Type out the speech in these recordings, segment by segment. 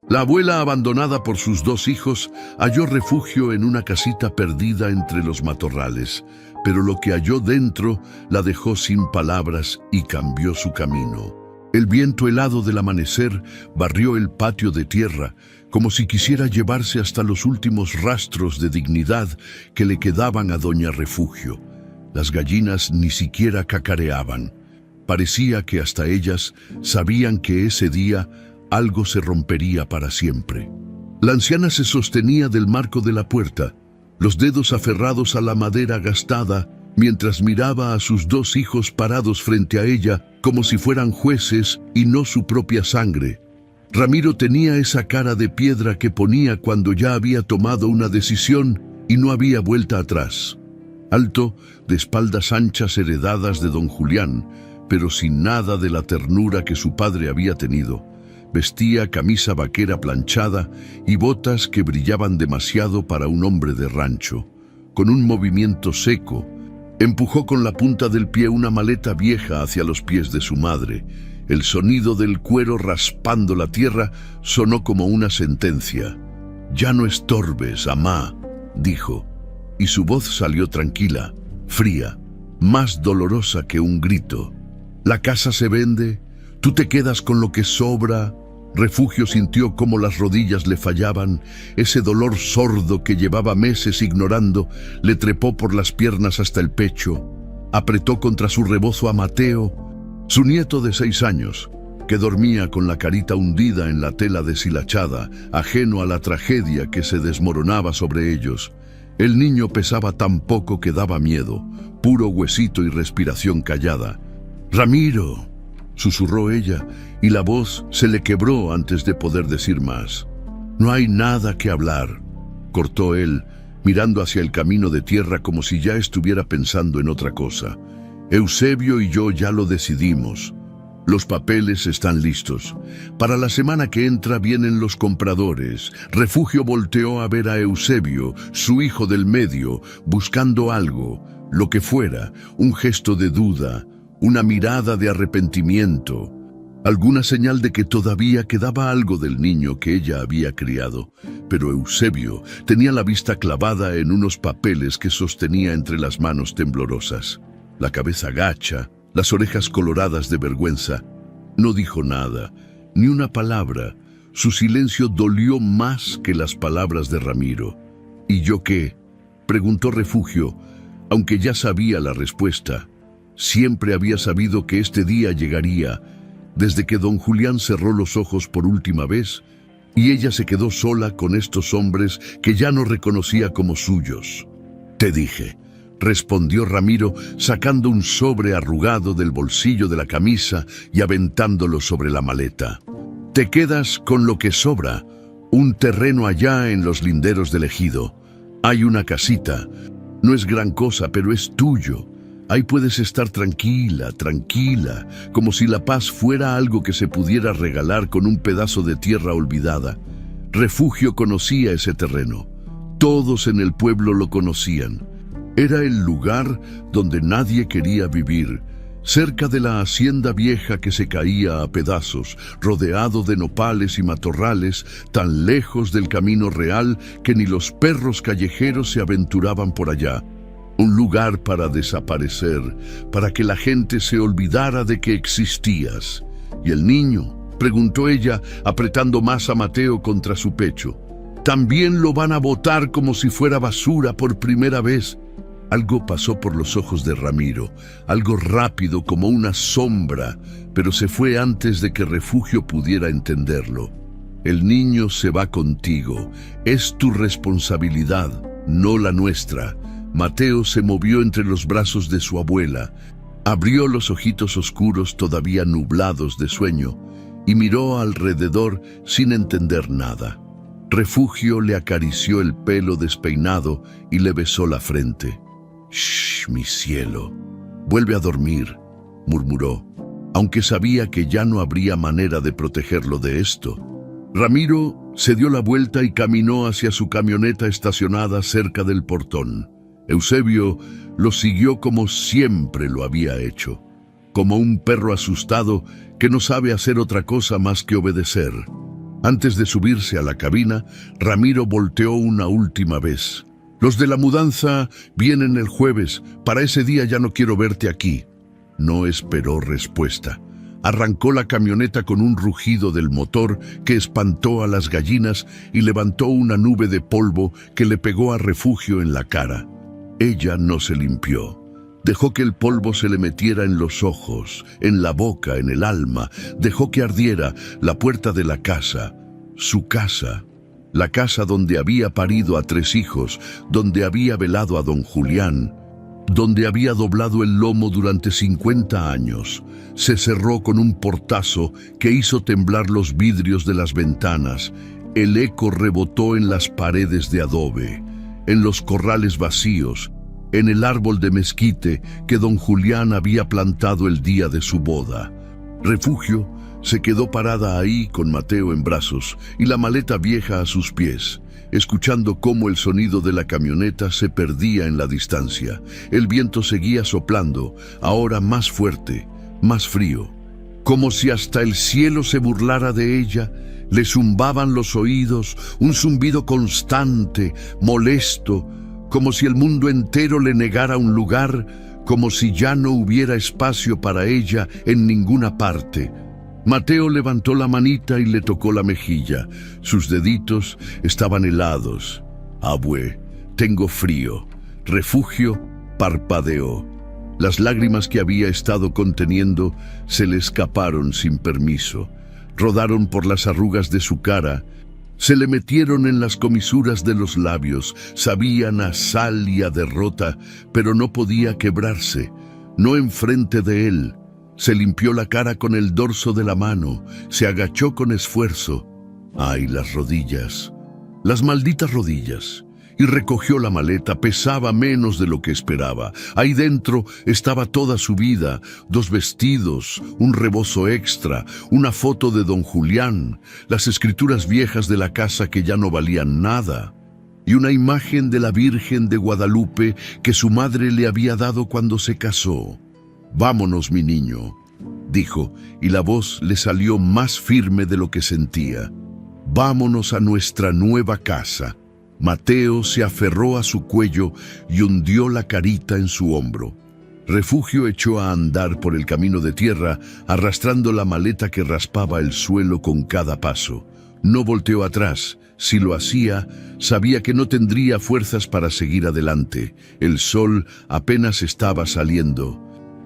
La abuela, abandonada por sus dos hijos, halló refugio en una casita perdida entre los matorrales, pero lo que halló dentro la dejó sin palabras y cambió su camino. El viento helado del amanecer barrió el patio de tierra, como si quisiera llevarse hasta los últimos rastros de dignidad que le quedaban a Doña Refugio. Las gallinas ni siquiera cacareaban. Parecía que hasta ellas sabían que ese día algo se rompería para siempre. La anciana se sostenía del marco de la puerta, los dedos aferrados a la madera gastada, mientras miraba a sus dos hijos parados frente a ella como si fueran jueces y no su propia sangre. Ramiro tenía esa cara de piedra que ponía cuando ya había tomado una decisión y no había vuelta atrás. Alto, de espaldas anchas heredadas de don Julián, pero sin nada de la ternura que su padre había tenido. Vestía camisa vaquera planchada y botas que brillaban demasiado para un hombre de rancho. Con un movimiento seco, empujó con la punta del pie una maleta vieja hacia los pies de su madre. El sonido del cuero raspando la tierra sonó como una sentencia. «Ya no estorbes, amá», dijo, y su voz salió tranquila, fría, más dolorosa que un grito. «La casa se vende, tú te quedas con lo que sobra». Refugio sintió cómo las rodillas le fallaban. Ese dolor sordo que llevaba meses ignorando le trepó por las piernas hasta el pecho. Apretó contra su rebozo a Mateo, su nieto de 6 años, que dormía con la carita hundida en la tela deshilachada, ajeno a la tragedia que se desmoronaba sobre ellos. El niño pesaba tan poco que daba miedo, puro huesito y respiración callada. «Ramiro», susurró ella, y la voz se le quebró antes de poder decir más. «No hay nada que hablar», cortó él, mirando hacia el camino de tierra como si ya estuviera pensando en otra cosa. «Eusebio y yo ya lo decidimos. Los papeles están listos. Para la semana que entra vienen los compradores». Refugio volteó a ver a Eusebio, su hijo del medio, buscando algo, lo que fuera, un gesto de duda, una mirada de arrepentimiento, alguna señal de que todavía quedaba algo del niño que ella había criado. Pero Eusebio tenía la vista clavada en unos papeles que sostenía entre las manos temblorosas. La cabeza gacha, las orejas coloradas de vergüenza. No dijo nada, ni una palabra. Su silencio dolió más que las palabras de Ramiro. «¿Y yo qué?», preguntó Refugio, aunque ya sabía la respuesta. Siempre había sabido que este día llegaría, desde que don Julián cerró los ojos por última vez y ella se quedó sola con estos hombres que ya no reconocía como suyos. «Te dije», respondió Ramiro, sacando un sobre arrugado del bolsillo de la camisa y aventándolo sobre la maleta. «Te quedas con lo que sobra, un terreno allá en los linderos del ejido. Hay una casita, no es gran cosa, pero es tuyo. Ahí puedes estar tranquila, tranquila, como si la paz fuera algo que se pudiera regalar con un pedazo de tierra olvidada». Refugio conocía ese terreno. Todos en el pueblo lo conocían. Era el lugar donde nadie quería vivir, cerca de la hacienda vieja que se caía a pedazos, rodeado de nopales y matorrales, tan lejos del camino real que ni los perros callejeros se aventuraban por allá. Un lugar para desaparecer, para que la gente se olvidara de que existías. «¿Y el niño?», preguntó ella, apretando más a Mateo contra su pecho. «También lo van a botar como si fuera basura por primera vez». Algo pasó por los ojos de Ramiro, algo rápido como una sombra, pero se fue antes de que Refugio pudiera entenderlo. «El niño se va contigo. Es tu responsabilidad, no la nuestra». Mateo se movió entre los brazos de su abuela, abrió los ojitos oscuros todavía nublados de sueño y miró alrededor sin entender nada. Refugio le acarició el pelo despeinado y le besó la frente. «Shh, mi cielo, vuelve a dormir», murmuró, aunque sabía que ya no habría manera de protegerlo de esto. Ramiro se dio la vuelta y caminó hacia su camioneta estacionada cerca del portón. Eusebio lo siguió como siempre lo había hecho, como un perro asustado que no sabe hacer otra cosa más que obedecer. Antes de subirse a la cabina, Ramiro volteó una última vez. «Los de la mudanza vienen el jueves. Para ese día ya no quiero verte aquí». No esperó respuesta. Arrancó la camioneta con un rugido del motor que espantó a las gallinas y levantó una nube de polvo que le pegó a Refugio en la cara. Ella no se limpió. Dejó que el polvo se le metiera en los ojos, en la boca, en el alma. Dejó que ardiera la puerta de la casa, su casa. La casa donde había parido a 3 hijos, donde había velado a don Julián, donde había doblado el lomo durante 50 años. Se cerró con un portazo que hizo temblar los vidrios de las ventanas. El eco rebotó en las paredes de adobe, en los corrales vacíos, en el árbol de mezquite que don Julián había plantado el día de su boda. Refugio se quedó parada ahí con Mateo en brazos y la maleta vieja a sus pies, escuchando cómo el sonido de la camioneta se perdía en la distancia. El viento seguía soplando, ahora más fuerte, más frío. Como si hasta el cielo se burlara de ella, le zumbaban los oídos, un zumbido constante, molesto, como si el mundo entero le negara un lugar, como si ya no hubiera espacio para ella en ninguna parte. Mateo levantó la manita y le tocó la mejilla. Sus deditos estaban helados. «Abue, tengo frío». Refugio parpadeó. Las lágrimas que había estado conteniendo se le escaparon sin permiso. Rodaron por las arrugas de su cara, se le metieron en las comisuras de los labios, sabían a sal y a derrota, pero no podía quebrarse, no enfrente de él. Se limpió la cara con el dorso de la mano, se agachó con esfuerzo. ¡Ay, las rodillas! Las malditas rodillas. Y recogió la maleta, pesaba menos de lo que esperaba. Ahí dentro estaba toda su vida, 2 vestidos, un rebozo extra, una foto de don Julián, las escrituras viejas de la casa que ya no valían nada, y una imagen de la Virgen de Guadalupe que su madre le había dado cuando se casó. «Vámonos, mi niño», dijo, y la voz le salió más firme de lo que sentía. «Vámonos a nuestra nueva casa». Mateo se aferró a su cuello y hundió la carita en su hombro. Refugio echó a andar por el camino de tierra, arrastrando la maleta que raspaba el suelo con cada paso. No volteó atrás. Si lo hacía, sabía que no tendría fuerzas para seguir adelante. El sol apenas estaba saliendo,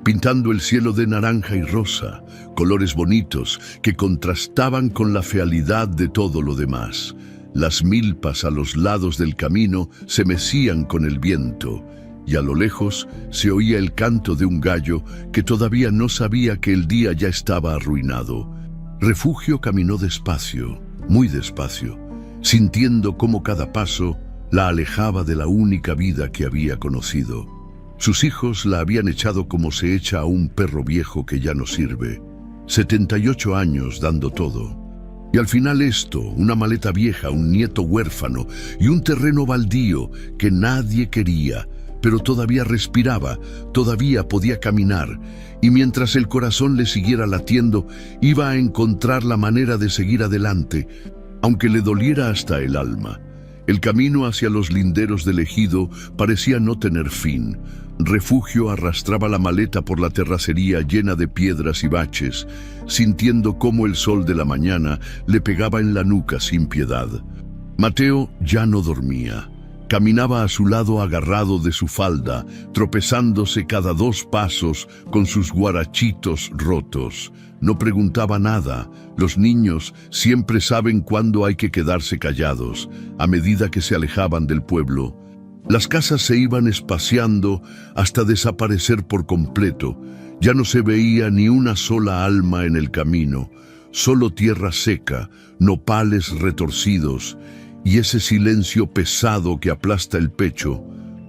pintando el cielo de naranja y rosa, colores bonitos que contrastaban con la fealdad de todo lo demás. Las milpas a los lados del camino se mecían con el viento, y a lo lejos se oía el canto de un gallo que todavía no sabía que el día ya estaba arruinado. Refugio caminó despacio, muy despacio, sintiendo cómo cada paso la alejaba de la única vida que había conocido. Sus hijos la habían echado como se echa a un perro viejo que ya no sirve. 78 años dando todo. Y al final esto, una maleta vieja, un nieto huérfano y un terreno baldío que nadie quería, pero todavía respiraba, todavía podía caminar, y mientras el corazón le siguiera latiendo, iba a encontrar la manera de seguir adelante, aunque le doliera hasta el alma. El camino hacia los linderos del ejido parecía no tener fin. Refugio arrastraba la maleta por la terracería llena de piedras y baches, sintiendo cómo el sol de la mañana le pegaba en la nuca sin piedad. Mateo ya no dormía. Caminaba a su lado agarrado de su falda, tropezándose cada 2 pasos con sus guarachitos rotos. No preguntaba nada. Los niños siempre saben cuándo hay que quedarse callados, a medida que se alejaban del pueblo. Las casas se iban espaciando hasta desaparecer por completo. Ya no se veía ni una sola alma en el camino, solo tierra seca, nopales retorcidos y ese silencio pesado que aplasta el pecho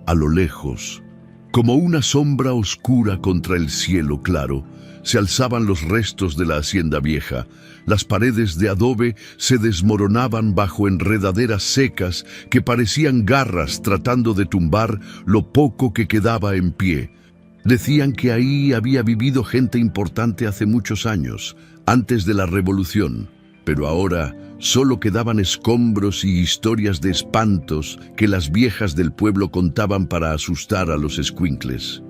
a lo lejos. Como una sombra oscura contra el cielo claro, se alzaban los restos de la hacienda vieja. Las paredes de adobe se desmoronaban bajo enredaderas secas que parecían garras tratando de tumbar lo poco que quedaba en pie. Decían que ahí había vivido gente importante hace muchos años, antes de la revolución, pero ahora Solo quedaban escombros y historias de espantos que las viejas del pueblo contaban para asustar a los escuincles.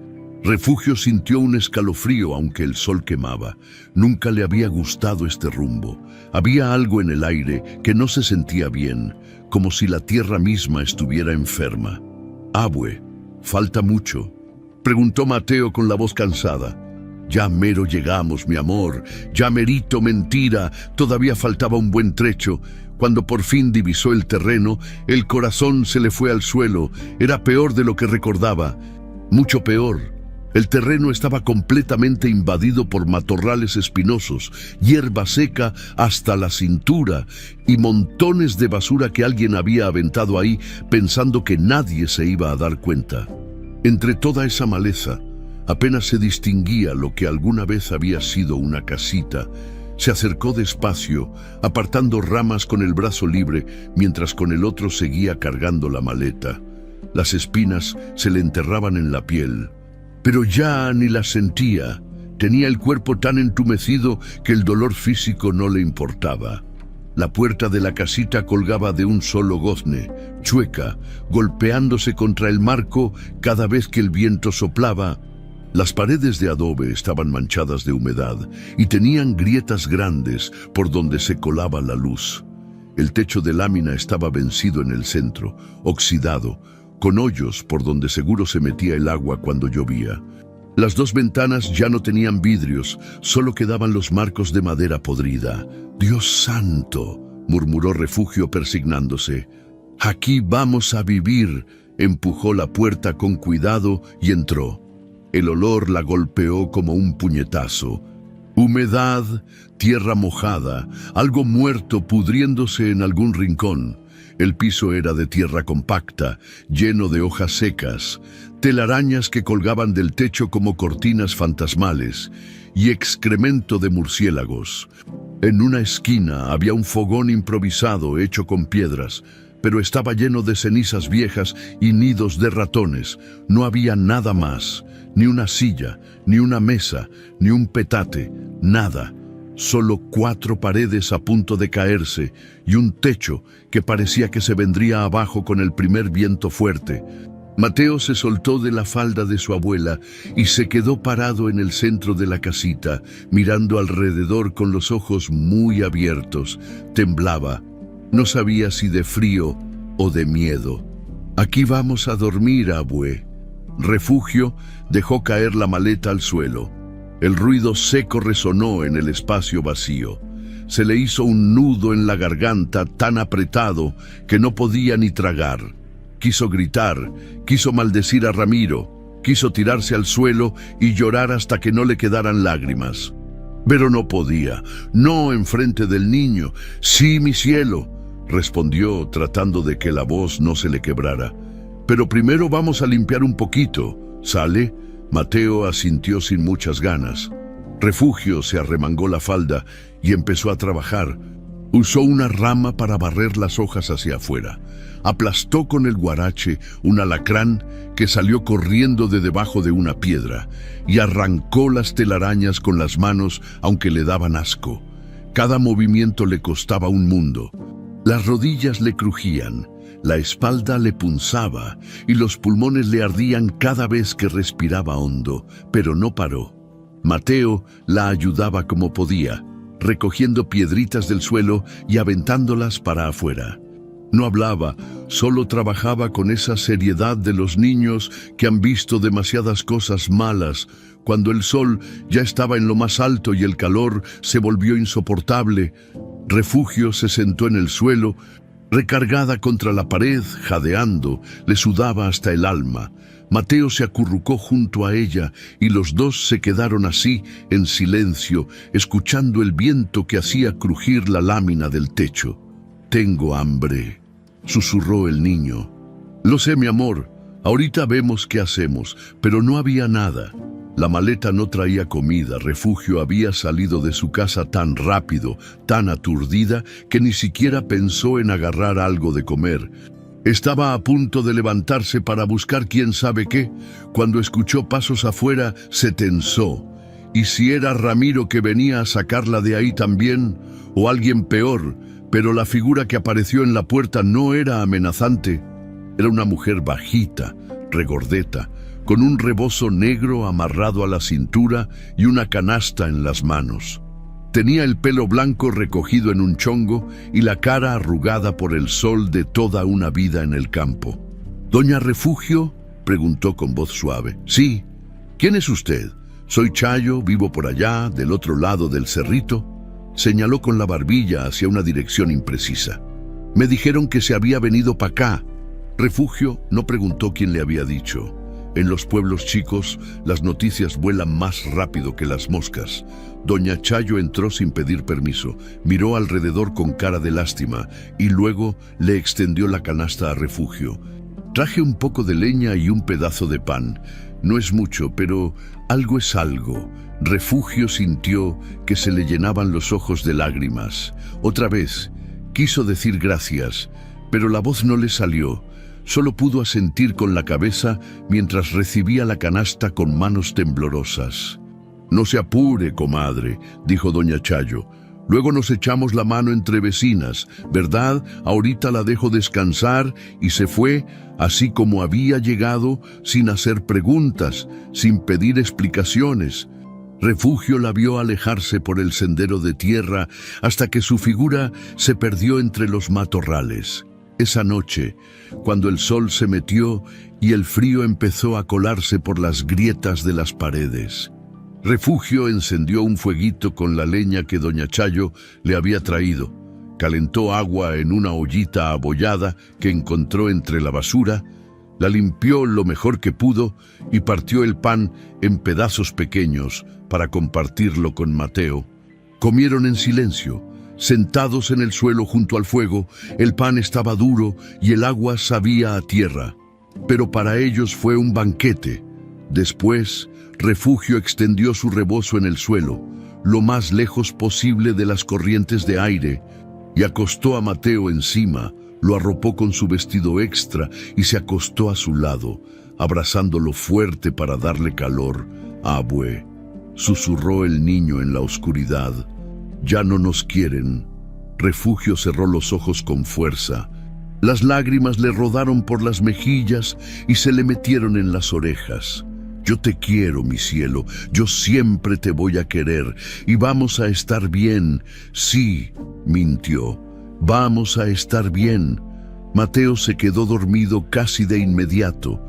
Refugio sintió un escalofrío aunque el sol quemaba. Nunca le había gustado este rumbo. Había algo en el aire que no se sentía bien, como si la tierra misma estuviera enferma. «Abue, ¿falta mucho?», preguntó Mateo con la voz cansada. «Ya mero llegamos, mi amor, ya merito mentira, todavía faltaba un buen trecho». Cuando por fin divisó el terreno, el corazón se le fue al suelo. Era peor de lo que recordaba, mucho peor. El terreno estaba completamente invadido por matorrales espinosos, hierba seca hasta la cintura y montones de basura que alguien había aventado ahí pensando que nadie se iba a dar cuenta. Entre toda esa maleza, apenas se distinguía lo que alguna vez había sido una casita. Se acercó despacio, apartando ramas con el brazo libre, mientras con el otro seguía cargando la maleta. Las espinas se le enterraban en la piel, pero ya ni las sentía. Tenía el cuerpo tan entumecido que el dolor físico no le importaba. La puerta de la casita colgaba de un solo gozne, chueca, golpeándose contra el marco cada vez que el viento soplaba. Las paredes de adobe estaban manchadas de humedad y tenían grietas grandes por donde se colaba la luz. El techo de lámina estaba vencido en el centro, oxidado, con hoyos por donde seguro se metía el agua cuando llovía. Las dos ventanas ya no tenían vidrios, solo quedaban los marcos de madera podrida. «Dios santo», murmuró Refugio persignándose. «Aquí vamos a vivir». Empujó la puerta con cuidado y entró. El olor la golpeó como un puñetazo. Humedad, tierra mojada, algo muerto pudriéndose en algún rincón. El piso era de tierra compacta, lleno de hojas secas, telarañas que colgaban del techo como cortinas fantasmales y excremento de murciélagos. En una esquina había un fogón improvisado hecho con piedras, pero estaba lleno de cenizas viejas y nidos de ratones. No había nada más, ni una silla, ni una mesa, ni un petate, nada. Solo 4 paredes a punto de caerse y un techo que parecía que se vendría abajo con el primer viento fuerte. Mateo se soltó de la falda de su abuela y se quedó parado en el centro de la casita, mirando alrededor con los ojos muy abiertos. Temblaba. No sabía si de frío o de miedo. «Aquí vamos a dormir, abue». Refugio dejó caer la maleta al suelo. El ruido seco resonó en el espacio vacío. Se le hizo un nudo en la garganta tan apretado que no podía ni tragar. Quiso gritar, quiso maldecir a Ramiro, quiso tirarse al suelo y llorar hasta que no le quedaran lágrimas. Pero no podía, no enfrente del niño. «Sí, mi cielo», respondió tratando de que la voz no se le quebrara. «Pero primero vamos a limpiar un poquito. ¿Sale?» Mateo asintió sin muchas ganas. Refugio se arremangó la falda y empezó a trabajar. Usó una rama para barrer las hojas hacia afuera. Aplastó con el guarache un alacrán que salió corriendo de debajo de una piedra y arrancó las telarañas con las manos, aunque le daban asco. Cada movimiento le costaba un mundo. Las rodillas le crujían, la espalda le punzaba y los pulmones le ardían cada vez que respiraba hondo, pero no paró. Mateo la ayudaba como podía, recogiendo piedritas del suelo y aventándolas para afuera. No hablaba, solo trabajaba con esa seriedad de los niños que han visto demasiadas cosas malas. Cuando el sol ya estaba en lo más alto y el calor se volvió insoportable, Refugio se sentó en el suelo, recargada contra la pared, jadeando, le sudaba hasta el alma. Mateo se acurrucó junto a ella y los dos se quedaron así, en silencio, escuchando el viento que hacía crujir la lámina del techo. «Tengo hambre», susurró el niño. «Lo sé, mi amor, ahorita vemos qué hacemos», pero no había nada. La maleta no traía comida. Refugio había salido de su casa tan rápido, tan aturdida, que ni siquiera pensó en agarrar algo de comer. Estaba a punto de levantarse para buscar quién sabe qué. Cuando escuchó pasos afuera, se tensó. ¿Y si era Ramiro que venía a sacarla de ahí también? ¿O alguien peor? Pero la figura que apareció en la puerta no era amenazante. Era una mujer bajita, regordeta, con un rebozo negro amarrado a la cintura y una canasta en las manos. Tenía el pelo blanco recogido en un chongo y la cara arrugada por el sol de toda una vida en el campo. «¿Doña Refugio?», preguntó con voz suave. «Sí. ¿Quién es usted?». «Soy Chayo, vivo por allá, del otro lado del cerrito». Señaló con la barbilla hacia una dirección imprecisa. «Me dijeron que se había venido para acá». Refugio no preguntó quién le había dicho. En los pueblos chicos, las noticias vuelan más rápido que las moscas. Doña Chayo entró sin pedir permiso, miró alrededor con cara de lástima y luego le extendió la canasta a Refugio. «Traje un poco de leña y un pedazo de pan. No es mucho, pero algo es algo». Refugio sintió que se le llenaban los ojos de lágrimas. Otra vez, quiso decir gracias, pero la voz no le salió. Solo pudo asentir con la cabeza mientras recibía la canasta con manos temblorosas. «No se apure, comadre», dijo doña Chayo. «Luego nos echamos la mano entre vecinas, ¿verdad? Ahorita la dejo descansar». Y se fue, así como había llegado, sin hacer preguntas, sin pedir explicaciones. Refugio la vio alejarse por el sendero de tierra hasta que su figura se perdió entre los matorrales. Esa noche, cuando el sol se metió y el frío empezó a colarse por las grietas de las paredes, Refugio encendió un fueguito con la leña que doña Chayo le había traído. Calentó agua en una ollita abollada que encontró entre la basura, la limpió lo mejor que pudo y partió el pan en pedazos pequeños para compartirlo con Mateo. Comieron en silencio. Sentados en el suelo junto al fuego, el pan estaba duro y el agua sabía a tierra. Pero para ellos fue un banquete. Después, Refugio extendió su rebozo en el suelo, lo más lejos posible de las corrientes de aire, y acostó a Mateo encima, lo arropó con su vestido extra y se acostó a su lado, abrazándolo fuerte para darle calor. «Abue», susurró el niño en la oscuridad. «Ya no nos quieren». Refugio cerró los ojos con fuerza. Las lágrimas le rodaron por las mejillas y se le metieron en las orejas. «Yo te quiero, mi cielo, yo siempre te voy a querer y vamos a estar bien». «Sí», mintió, «vamos a estar bien». Mateo se quedó dormido casi de inmediato,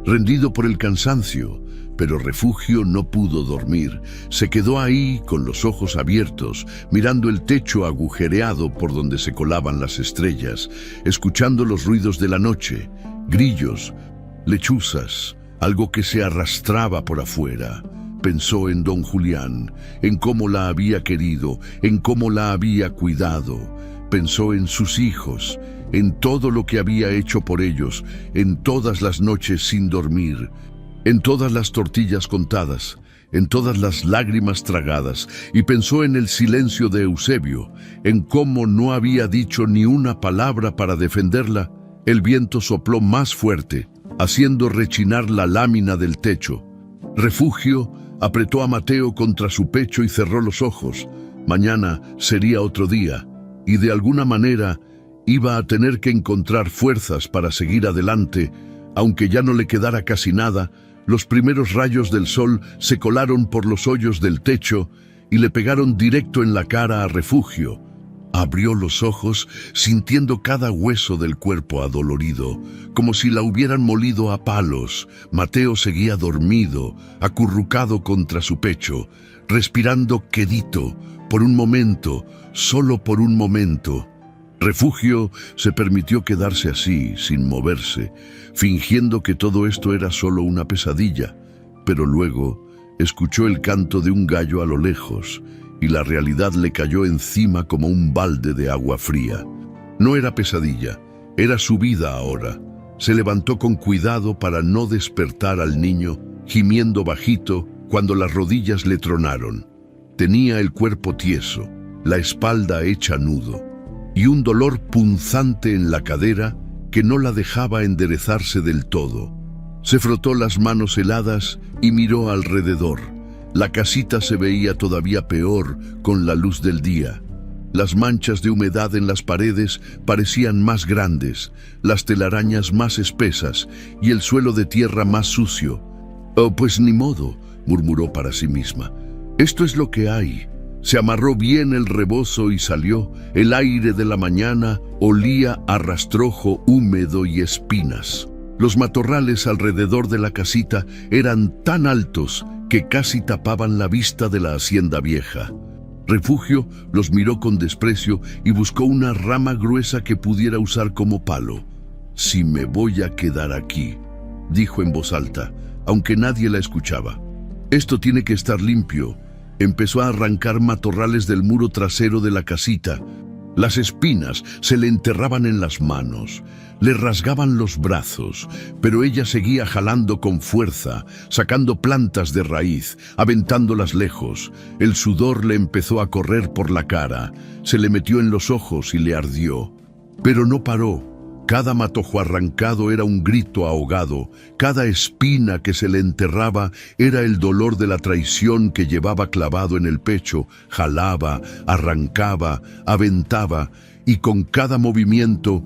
rendido por el cansancio. Pero Refugio no pudo dormir. Se quedó ahí con los ojos abiertos, mirando el techo agujereado por donde se colaban las estrellas, escuchando los ruidos de la noche, grillos, lechuzas, algo que se arrastraba por afuera. Pensó en don Julián, en cómo la había querido, en cómo la había cuidado. Pensó en sus hijos, en todo lo que había hecho por ellos, en todas las noches sin dormir, en todas las tortillas contadas, en todas las lágrimas tragadas, y pensó en el silencio de Eusebio, en cómo no había dicho ni una palabra para defenderla. El viento sopló más fuerte, haciendo rechinar la lámina del techo. Refugio apretó a Mateo contra su pecho y cerró los ojos. Mañana sería otro día, y de alguna manera iba a tener que encontrar fuerzas para seguir adelante, aunque ya no le quedara casi nada. Los primeros rayos del sol se colaron por los hoyos del techo y le pegaron directo en la cara a Refugio. Abrió los ojos sintiendo cada hueso del cuerpo adolorido, como si la hubieran molido a palos. Mateo seguía dormido, acurrucado contra su pecho, respirando quedito, por un momento, solo por un momento. Refugio se permitió quedarse así, sin moverse, fingiendo que todo esto era solo una pesadilla, pero luego escuchó el canto de un gallo a lo lejos y la realidad le cayó encima como un balde de agua fría. No era pesadilla, era su vida ahora. Se levantó con cuidado para no despertar al niño, gimiendo bajito cuando las rodillas le tronaron. Tenía el cuerpo tieso, la espalda hecha nudo, y un dolor punzante en la cadera que no la dejaba enderezarse del todo. Se frotó las manos heladas y miró alrededor. La casita se veía todavía peor con la luz del día. Las manchas de humedad en las paredes parecían más grandes, las telarañas más espesas y el suelo de tierra más sucio. «Oh, pues ni modo», murmuró para sí misma. «Esto es lo que hay». Se amarró bien el rebozo y salió. El aire de la mañana olía a rastrojo húmedo y espinas. Los matorrales alrededor de la casita eran tan altos que casi tapaban la vista de la hacienda vieja. Refugio los miró con desprecio y buscó una rama gruesa que pudiera usar como palo. «Si me voy a quedar aquí», dijo en voz alta, aunque nadie la escuchaba. «Esto tiene que estar limpio». Empezó a arrancar matorrales del muro trasero de la casita. Las espinas se le enterraban en las manos, le rasgaban los brazos, pero ella seguía jalando con fuerza, sacando plantas de raíz, aventándolas lejos. El sudor le empezó a correr por la cara, se le metió en los ojos y le ardió. Pero no paró. Cada matojo arrancado era un grito ahogado, cada espina que se le enterraba era el dolor de la traición que llevaba clavado en el pecho. Jalaba, arrancaba, aventaba, y con cada movimiento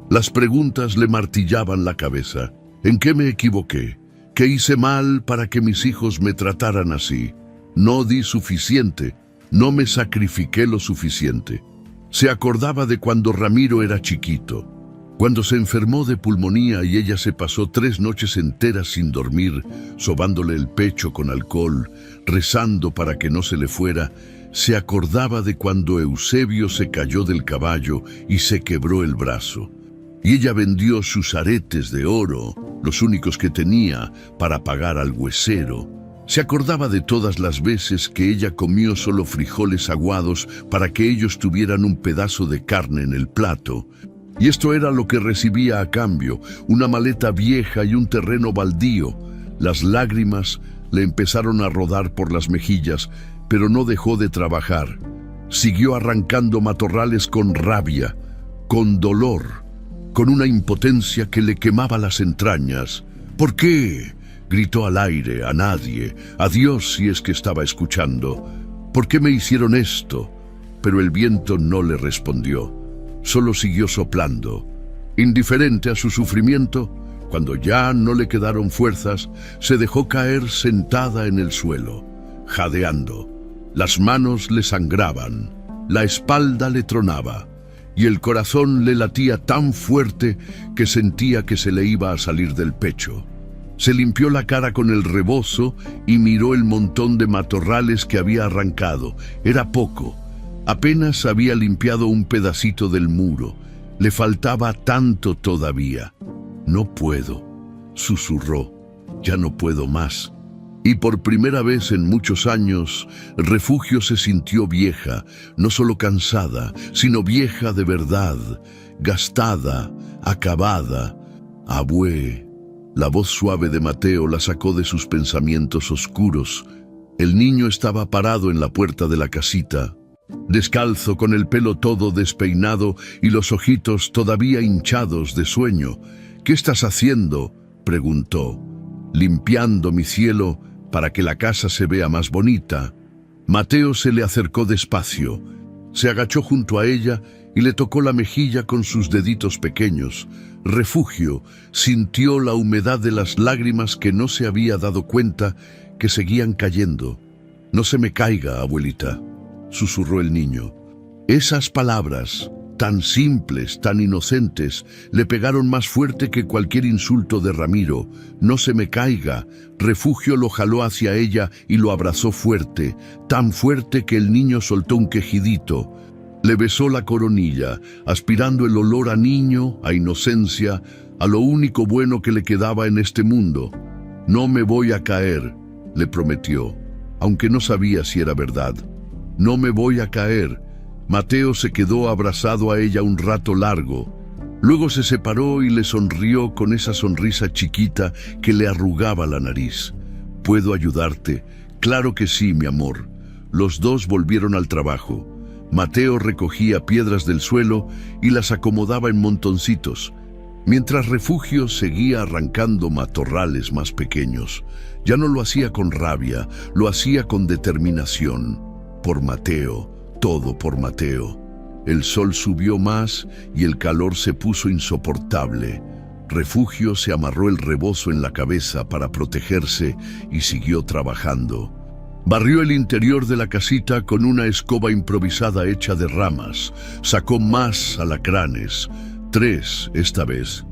las preguntas le martillaban la cabeza. ¿En qué me equivoqué? ¿Qué hice mal para que mis hijos me trataran así? No di suficiente, no me sacrifiqué lo suficiente. Se acordaba de cuando Ramiro era chiquito. Cuando se enfermó de pulmonía y ella se pasó 3 noches enteras sin dormir, sobándole el pecho con alcohol, rezando para que no se le fuera, se acordaba de cuando Eusebio se cayó del caballo y se quebró el brazo. Y ella vendió sus aretes de oro, los únicos que tenía, para pagar al huesero. Se acordaba de todas las veces que ella comió solo frijoles aguados para que ellos tuvieran un pedazo de carne en el plato. Y esto era lo que recibía a cambio, una maleta vieja y un terreno baldío. Las lágrimas le empezaron a rodar por las mejillas, pero no dejó de trabajar. Siguió arrancando matorrales con rabia, con dolor, con una impotencia que le quemaba las entrañas. «¿Por qué?», gritó al aire, a nadie, a Dios si es que estaba escuchando. «¿Por qué me hicieron esto?». Pero el viento no le respondió. Solo siguió soplando. Indiferente a su sufrimiento, cuando ya no le quedaron fuerzas, se dejó caer sentada en el suelo, jadeando. Las manos le sangraban, la espalda le tronaba, y el corazón le latía tan fuerte que sentía que se le iba a salir del pecho. Se limpió la cara con el rebozo y miró el montón de matorrales que había arrancado. Era poco. Apenas había limpiado un pedacito del muro. Le faltaba tanto todavía. «No puedo», susurró. «Ya no puedo más». Y por primera vez en muchos años, Refugio se sintió vieja, no solo cansada, sino vieja de verdad, gastada, acabada. «Abue». La voz suave de Mateo la sacó de sus pensamientos oscuros. El niño estaba parado en la puerta de la casita, descalzo, con el pelo todo despeinado y los ojitos todavía hinchados de sueño. «¿Qué estás haciendo?», preguntó. «Limpiando, mi cielo, para que la casa se vea más bonita». Mateo se le acercó despacio, se agachó junto a ella y le tocó la mejilla con sus deditos pequeños. Refugio sintió la humedad de las lágrimas que no se había dado cuenta que seguían cayendo. «No se me caiga, abuelita», susurró el niño. Esas palabras, tan simples, tan inocentes, le pegaron más fuerte que cualquier insulto de Ramiro. «No se me caiga». Refugio lo jaló hacia ella y lo abrazó fuerte, tan fuerte que el niño soltó un quejidito. Le besó la coronilla, aspirando el olor a niño, a inocencia, a lo único bueno que le quedaba en este mundo. «No me voy a caer», le prometió, aunque no sabía si era verdad. «No me voy a caer». Mateo se quedó abrazado a ella un rato largo. Luego se separó y le sonrió con esa sonrisa chiquita que le arrugaba la nariz. «¿Puedo ayudarte?». «Claro que sí, mi amor». Los dos volvieron al trabajo. Mateo recogía piedras del suelo y las acomodaba en montoncitos, mientras Refugio seguía arrancando matorrales más pequeños. Ya no lo hacía con rabia, lo hacía con determinación. Por Mateo, todo por Mateo. El sol subió más y el calor se puso insoportable. Refugio se amarró el rebozo en la cabeza para protegerse y siguió trabajando. Barrió el interior de la casita con una escoba improvisada hecha de ramas. Sacó más alacranes, 3 esta vez,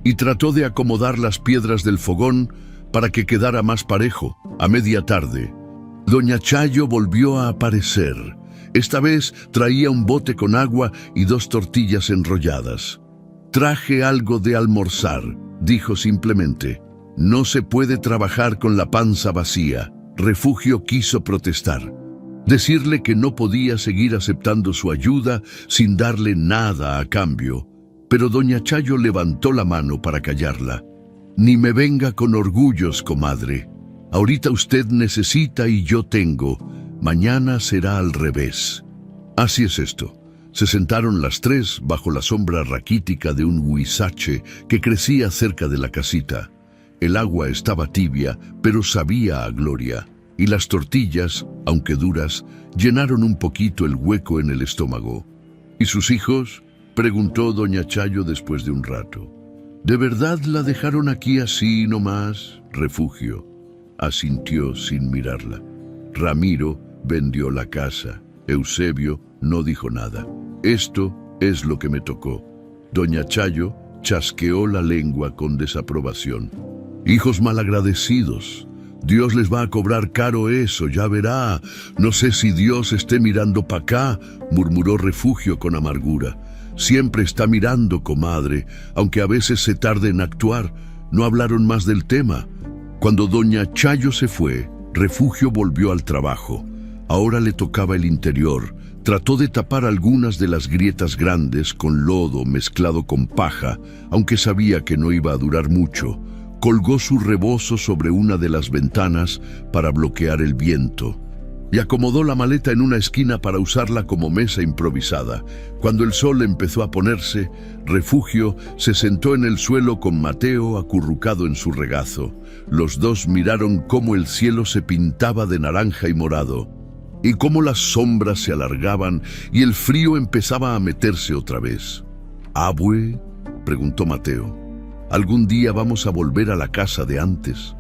y trató de acomodar las piedras del fogón para que quedara más parejo. A media tarde, Doña Chayo volvió a aparecer. Esta vez traía un bote con agua y 2 tortillas enrolladas. «Traje algo de almorzar», dijo simplemente. «No se puede trabajar con la panza vacía». Refugio quiso protestar, decirle que no podía seguir aceptando su ayuda sin darle nada a cambio, pero Doña Chayo levantó la mano para callarla. «Ni me venga con orgullos, comadre. Ahorita usted necesita y yo tengo. Mañana será al revés». Así es esto. Se sentaron las 3 bajo la sombra raquítica de un huizache que crecía cerca de la casita. El agua estaba tibia, pero sabía a gloria, y las tortillas, aunque duras, llenaron un poquito el hueco en el estómago. «¿Y sus hijos?», preguntó Doña Chayo después de un rato. «¿De verdad la dejaron aquí así nomás?» Refugio asintió sin mirarla. Ramiro vendió la casa. Eusebio no dijo nada. «Esto es lo que me tocó». Doña Chayo chasqueó la lengua con desaprobación. «Hijos malagradecidos. Dios les va a cobrar caro eso, ya verá. No sé si Dios esté mirando pa' acá», murmuró Refugio con amargura. «Siempre está mirando, comadre, aunque a veces se tarde en actuar». No hablaron más del tema. Cuando Doña Chayo se fue, Refugio volvió al trabajo. Ahora le tocaba el interior. Trató de tapar algunas de las grietas grandes con lodo mezclado con paja, aunque sabía que no iba a durar mucho. Colgó su rebozo sobre una de las ventanas para bloquear el viento y acomodó la maleta en una esquina para usarla como mesa improvisada. Cuando el sol empezó a ponerse, Refugio se sentó en el suelo con Mateo acurrucado en su regazo. Los dos miraron cómo el cielo se pintaba de naranja y morado, y cómo las sombras se alargaban y el frío empezaba a meterse otra vez. «¿Abue?», preguntó Mateo. «¿Algún día vamos a volver a la casa de antes?»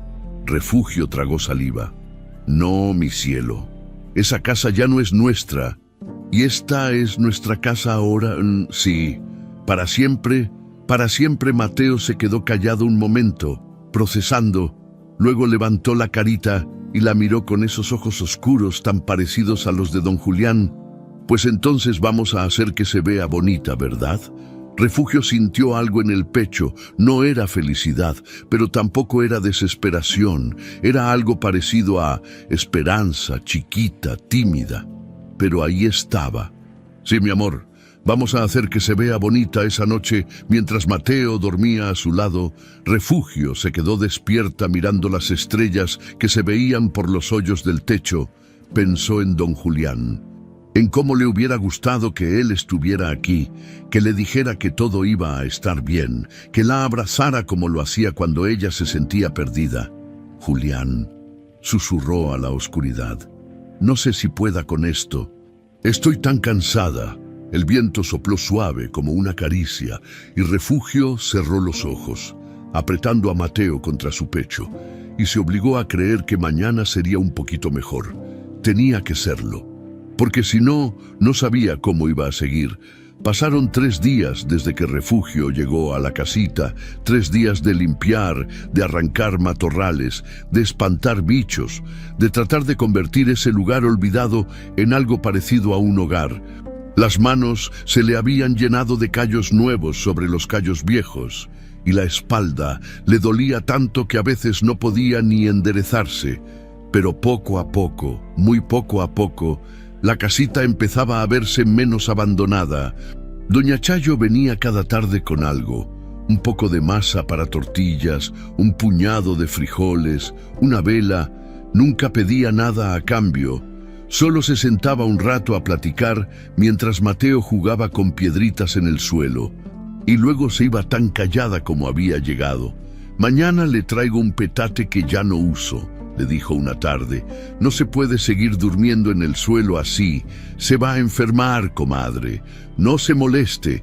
Refugio tragó saliva. «No, mi cielo. Esa casa ya no es nuestra. ¿Y esta es nuestra casa ahora?» «Sí. Para siempre». Para siempre. Mateo se quedó callado un momento, procesando. Luego levantó la carita y la miró con esos ojos oscuros tan parecidos a los de don Julián. «Pues entonces vamos a hacer que se vea bonita, ¿verdad?» Refugio sintió algo en el pecho. No era felicidad, pero tampoco era desesperación. Era algo parecido a esperanza, chiquita, tímida. Pero ahí estaba. «Sí, mi amor, vamos a hacer que se vea bonita esa noche». Mientras Mateo dormía a su lado, Refugio se quedó despierta mirando las estrellas que se veían por los hoyos del techo. Pensó en don Julián, en cómo le hubiera gustado que él estuviera aquí, que le dijera que todo iba a estar bien, que la abrazara como lo hacía cuando ella se sentía perdida. «Julián», susurró a la oscuridad, «no sé si pueda con esto. Estoy tan cansada». El viento sopló suave como una caricia y Refugio cerró los ojos, apretando a Mateo contra su pecho, y se obligó a creer que mañana sería un poquito mejor. Tenía que serlo, porque si no, no sabía cómo iba a seguir. Pasaron 3 días desde que Refugio llegó a la casita, 3 días de limpiar, de arrancar matorrales, de espantar bichos, de tratar de convertir ese lugar olvidado en algo parecido a un hogar. Las manos se le habían llenado de callos nuevos sobre los callos viejos, y la espalda le dolía tanto que a veces no podía ni enderezarse. Pero poco a poco, muy poco a poco, la casita empezaba a verse menos abandonada. Doña Chayo venía cada tarde con algo: un poco de masa para tortillas, un puñado de frijoles, una vela. Nunca pedía nada a cambio. Solo se sentaba un rato a platicar mientras Mateo jugaba con piedritas en el suelo, y luego se iba tan callada como había llegado. «Mañana le traigo un petate que ya no uso», le dijo una tarde. No se puede seguir durmiendo en el suelo así. Se va a enfermar, comadre. No se moleste.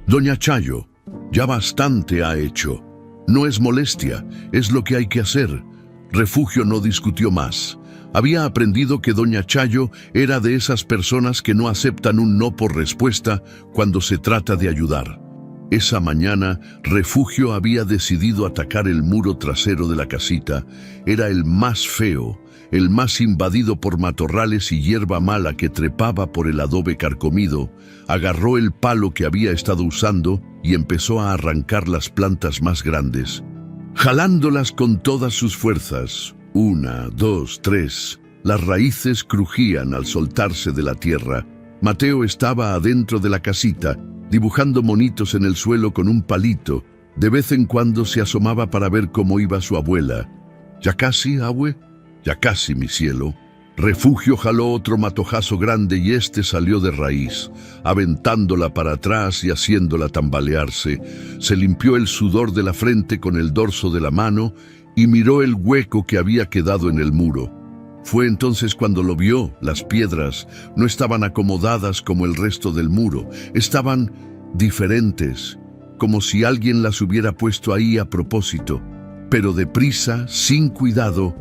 Doña Chayo, ya bastante ha hecho. No es molestia, es lo que hay que hacer. Refugio no discutió más. Había aprendido que doña Chayo era de esas personas que no aceptan un no por respuesta cuando se trata de ayudar. Esa mañana, Refugio había decidido atacar el muro trasero de la casita. Era el más feo, el más invadido por matorrales y hierba mala que trepaba por el adobe carcomido. Agarró el palo que había estado usando y empezó a arrancar las plantas más grandes, jalándolas con todas sus fuerzas. 1, 2, 3. Las raíces crujían al soltarse de la tierra. Mateo estaba adentro de la casita, dibujando monitos en el suelo con un palito. De vez en cuando se asomaba para ver cómo iba su abuela. «¿Ya casi, abue? Ya casi, mi cielo». Refugio jaló otro matojazo grande y este salió de raíz, aventándola para atrás y haciéndola tambalearse. Se limpió el sudor de la frente con el dorso de la mano y miró el hueco que había quedado en el muro. Fue entonces cuando lo vio. Las piedras no estaban acomodadas como el resto del muro, estaban diferentes, como si alguien las hubiera puesto ahí a propósito. Pero deprisa, sin cuidado,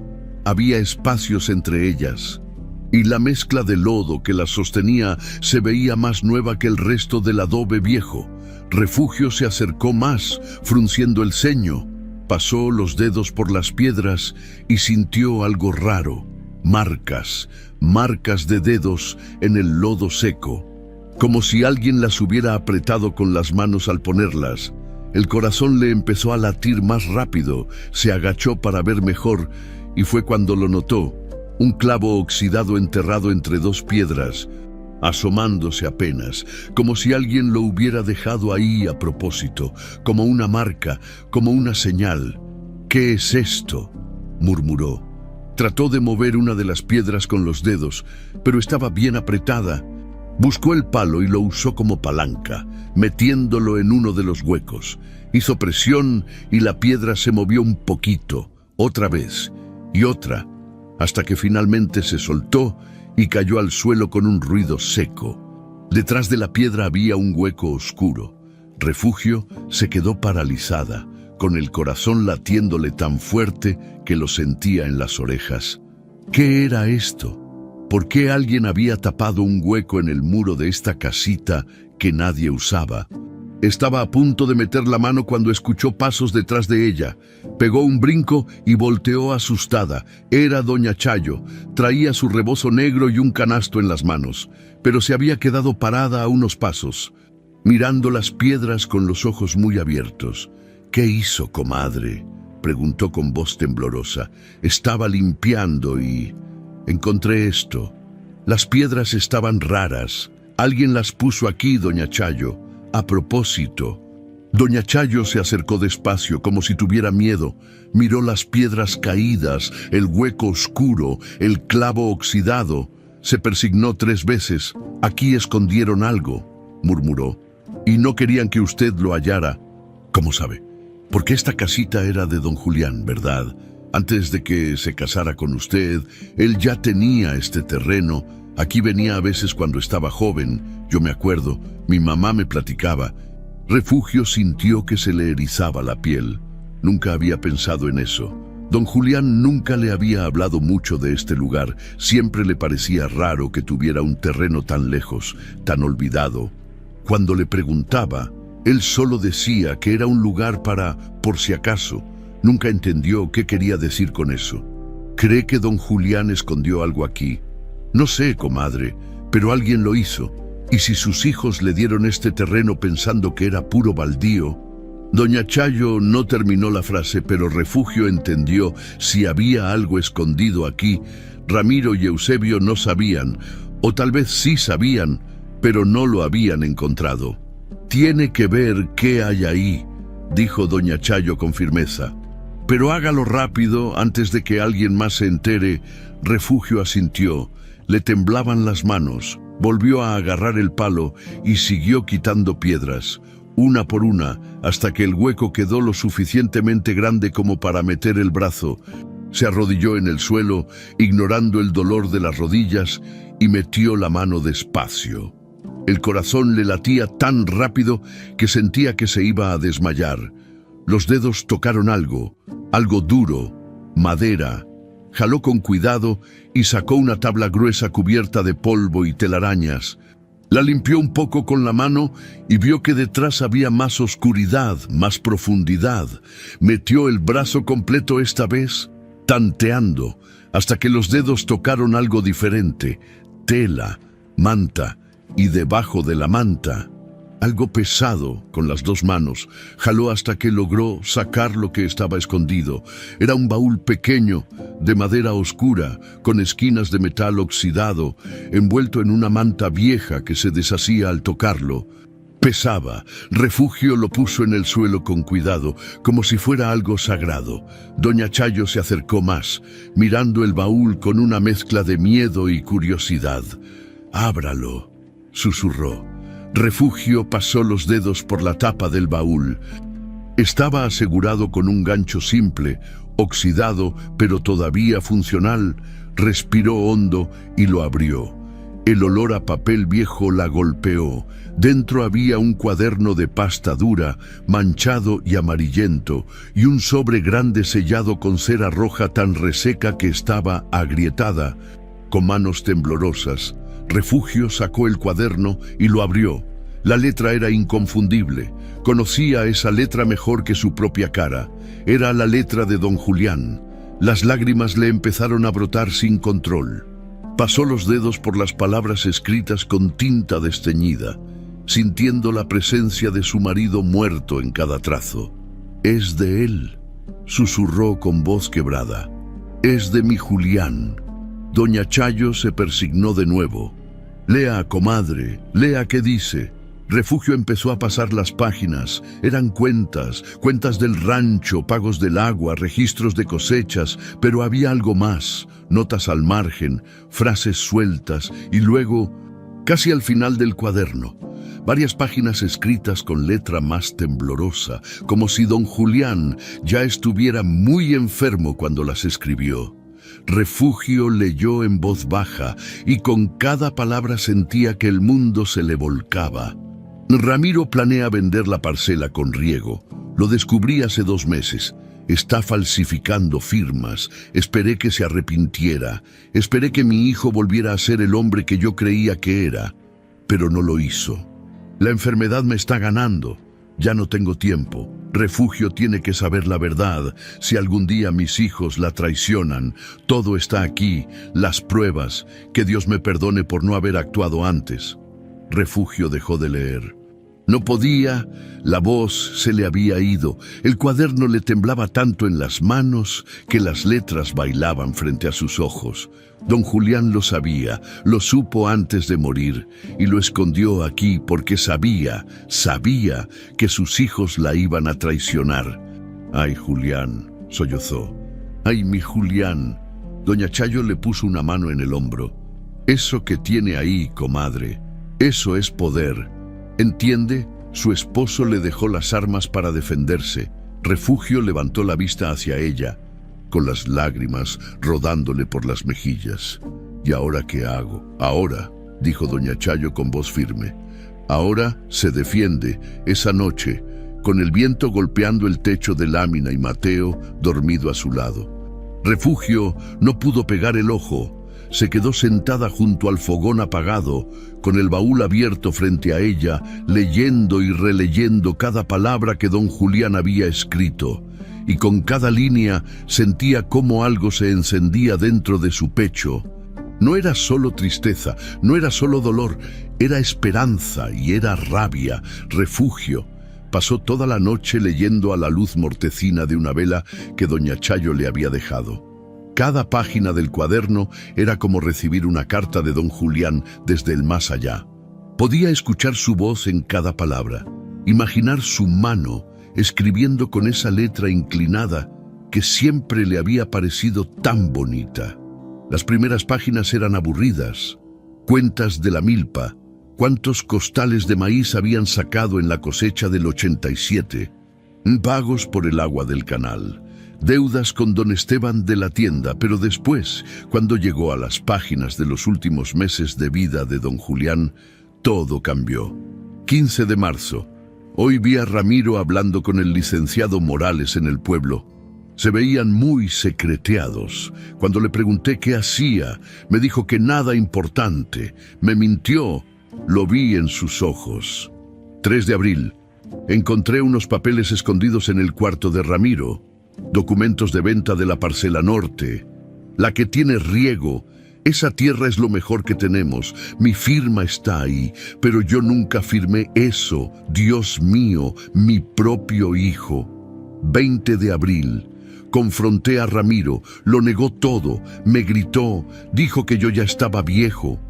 había espacios entre ellas, y la mezcla de lodo que las sostenía se veía más nueva que el resto del adobe viejo. Refugio se acercó más, frunciendo el ceño. Pasó los dedos por las piedras y sintió algo raro. Marcas de dedos en el lodo seco, como si alguien las hubiera apretado con las manos al ponerlas. El corazón le empezó a latir más rápido, se agachó para ver mejor y fue cuando lo notó, un clavo oxidado enterrado entre dos piedras, asomándose apenas, como si alguien lo hubiera dejado ahí a propósito, como una marca, como una señal. «¿Qué es esto?», murmuró. Trató de mover una de las piedras con los dedos, pero estaba bien apretada. Buscó el palo y lo usó como palanca, metiéndolo en uno de los huecos. Hizo presión y la piedra se movió un poquito, otra vez y otra, hasta que finalmente se soltó y cayó al suelo con un ruido seco. Detrás de la piedra había un hueco oscuro. Refugio se quedó paralizada, con el corazón latiéndole tan fuerte que lo sentía en las orejas. ¿Qué era esto? ¿Por qué alguien había tapado un hueco en el muro de esta casita que nadie usaba? Estaba a punto de meter la mano cuando escuchó pasos detrás de ella. Pegó un brinco y volteó asustada. Era doña Chayo. Traía su rebozo negro y un canasto en las manos, pero se había quedado parada a unos pasos, mirando las piedras con los ojos muy abiertos. «¿Qué hizo, comadre?», preguntó con voz temblorosa. «Estaba limpiando y encontré esto. Las piedras estaban raras. Alguien las puso aquí, doña Chayo, a propósito». Doña Chayo se acercó despacio, como si tuviera miedo. Miró las piedras caídas, el hueco oscuro, el clavo oxidado. Se persignó 3 veces. «Aquí escondieron algo», murmuró, «y no querían que usted lo hallara». «¿Cómo sabe?». «Porque esta casita era de don Julián, ¿verdad? Antes de que se casara con usted, él ya tenía este terreno. Aquí venía a veces cuando estaba joven. Yo me acuerdo, mi mamá me platicaba». Refugio sintió que se le erizaba la piel. Nunca había pensado en eso. Don Julián nunca le había hablado mucho de este lugar. Siempre le parecía raro que tuviera un terreno tan lejos, tan olvidado. Cuando le preguntaba, él solo decía que era un lugar para, por si acaso. Nunca entendió qué quería decir con eso. ¿Cree que don Julián escondió algo aquí? «No sé, comadre, pero alguien lo hizo. Y si sus hijos le dieron este terreno pensando que era puro baldío». Doña Chayo no terminó la frase, pero Refugio entendió. Si había algo escondido aquí, Ramiro y Eusebio no sabían, o tal vez sí sabían, pero no lo habían encontrado. «Tiene que ver qué hay ahí», dijo doña Chayo con firmeza. «Pero hágalo rápido antes de que alguien más se entere». Refugio asintió. Le temblaban las manos. Volvió a agarrar el palo y siguió quitando piedras, una por una, hasta que el hueco quedó lo suficientemente grande como para meter el brazo. Se arrodilló en el suelo, ignorando el dolor de las rodillas, y metió la mano despacio. El corazón le latía tan rápido que sentía que se iba a desmayar. Los dedos tocaron algo duro, madera. Jaló con cuidado y sacó una tabla gruesa cubierta de polvo y telarañas. La limpió un poco con la mano y vio que detrás había más oscuridad, más profundidad. Metió el brazo completo esta vez, tanteando, hasta que los dedos tocaron algo diferente: tela, manta, y debajo de la manta, algo pesado. Con las dos manos, jaló hasta que logró sacar lo que estaba escondido. Era un baúl pequeño, de madera oscura, con esquinas de metal oxidado, envuelto en una manta vieja que se deshacía al tocarlo. Pesaba. Refugio lo puso en el suelo con cuidado, como si fuera algo sagrado. Doña Chayo se acercó más, mirando el baúl con una mezcla de miedo y curiosidad. «Ábralo», susurró. Refugio pasó los dedos por la tapa del baúl. Estaba asegurado con un gancho simple, oxidado, pero todavía funcional. Respiró hondo y lo abrió. El olor a papel viejo la golpeó. Dentro había un cuaderno de pasta dura, manchado y amarillento, y un sobre grande sellado con cera roja tan reseca que estaba agrietada. Con manos temblorosas, Refugio sacó el cuaderno y lo abrió. La letra era inconfundible. Conocía esa letra mejor que su propia cara. Era la letra de don Julián. Las lágrimas le empezaron a brotar sin control. Pasó los dedos por las palabras escritas con tinta desteñida, sintiendo la presencia de su marido muerto en cada trazo. «Es de él», susurró con voz quebrada. «Es de mi Julián». Doña Chayo se persignó de nuevo. «Lea, comadre, lea qué dice». Refugio empezó a pasar las páginas. Eran cuentas del rancho, pagos del agua, registros de cosechas, pero había algo más: notas al margen, frases sueltas, y luego, casi al final del cuaderno, varias páginas escritas con letra más temblorosa, como si don Julián ya estuviera muy enfermo cuando las escribió. Refugio leyó en voz baja y con cada palabra sentía que el mundo se le volcaba. «Ramiro planea vender la parcela con riego. Lo descubrí hace 2 meses. Está falsificando firmas. Esperé que se arrepintiera. Esperé que mi hijo volviera a ser el hombre que yo creía que era. Pero no lo hizo. La enfermedad me está ganando. Ya no tengo tiempo. Refugio tiene que saber la verdad. Si algún día mis hijos la traicionan, todo está aquí, las pruebas. Que Dios me perdone por no haber actuado antes». Refugio dejó de leer. No podía, la voz se le había ido. El cuaderno le temblaba tanto en las manos que las letras bailaban frente a sus ojos. Don Julián lo sabía, lo supo antes de morir, y lo escondió aquí porque sabía que sus hijos la iban a traicionar. «Ay, Julián», sollozó. «Ay, mi Julián». Doña Chayo le puso una mano en el hombro. «Eso que tiene ahí, comadre, eso es poder. ¿Entiende? Su esposo le dejó las armas para defenderse». Refugio levantó la vista hacia ella, con las lágrimas rodándole por las mejillas. «¿Y ahora qué hago?» «Ahora», dijo doña Chayo con voz firme, «ahora se defiende. Esa noche, con el viento golpeando el techo de lámina y Mateo dormido a su lado». Refugio no pudo pegar el ojo. Se quedó sentada junto al fogón apagado, con el baúl abierto frente a ella, leyendo y releyendo cada palabra que don Julián había escrito, y con cada línea sentía cómo algo se encendía dentro de su pecho. No era solo tristeza, no era solo dolor, era esperanza y era rabia. Refugio pasó toda la noche leyendo a la luz mortecina de una vela que doña Chayo le había dejado. Cada página del cuaderno era como recibir una carta de don Julián desde el más allá. Podía escuchar su voz en cada palabra, imaginar su mano escribiendo con esa letra inclinada que siempre le había parecido tan bonita. Las primeras páginas eran aburridas. Cuentas de la milpa, cuántos costales de maíz habían sacado en la cosecha del 87, pagos por el agua del canal, deudas con don Esteban de la tienda, pero después, cuando llegó a las páginas de los últimos meses de vida de don Julián, todo cambió. 15 de marzo. Hoy vi a Ramiro hablando con el licenciado Morales en el pueblo. Se veían muy secreteados. Cuando le pregunté qué hacía, me dijo que nada importante. Me mintió. Lo vi en sus ojos. 3 de abril. Encontré unos papeles escondidos en el cuarto de Ramiro. Documentos de venta de la parcela norte. La que tiene riego. Esa tierra es lo mejor que tenemos. Mi firma está ahí, pero yo nunca firmé eso. Dios mío, mi propio hijo. 20 de abril. Confronté a Ramiro, lo negó todo, me gritó, dijo que yo ya estaba viejo,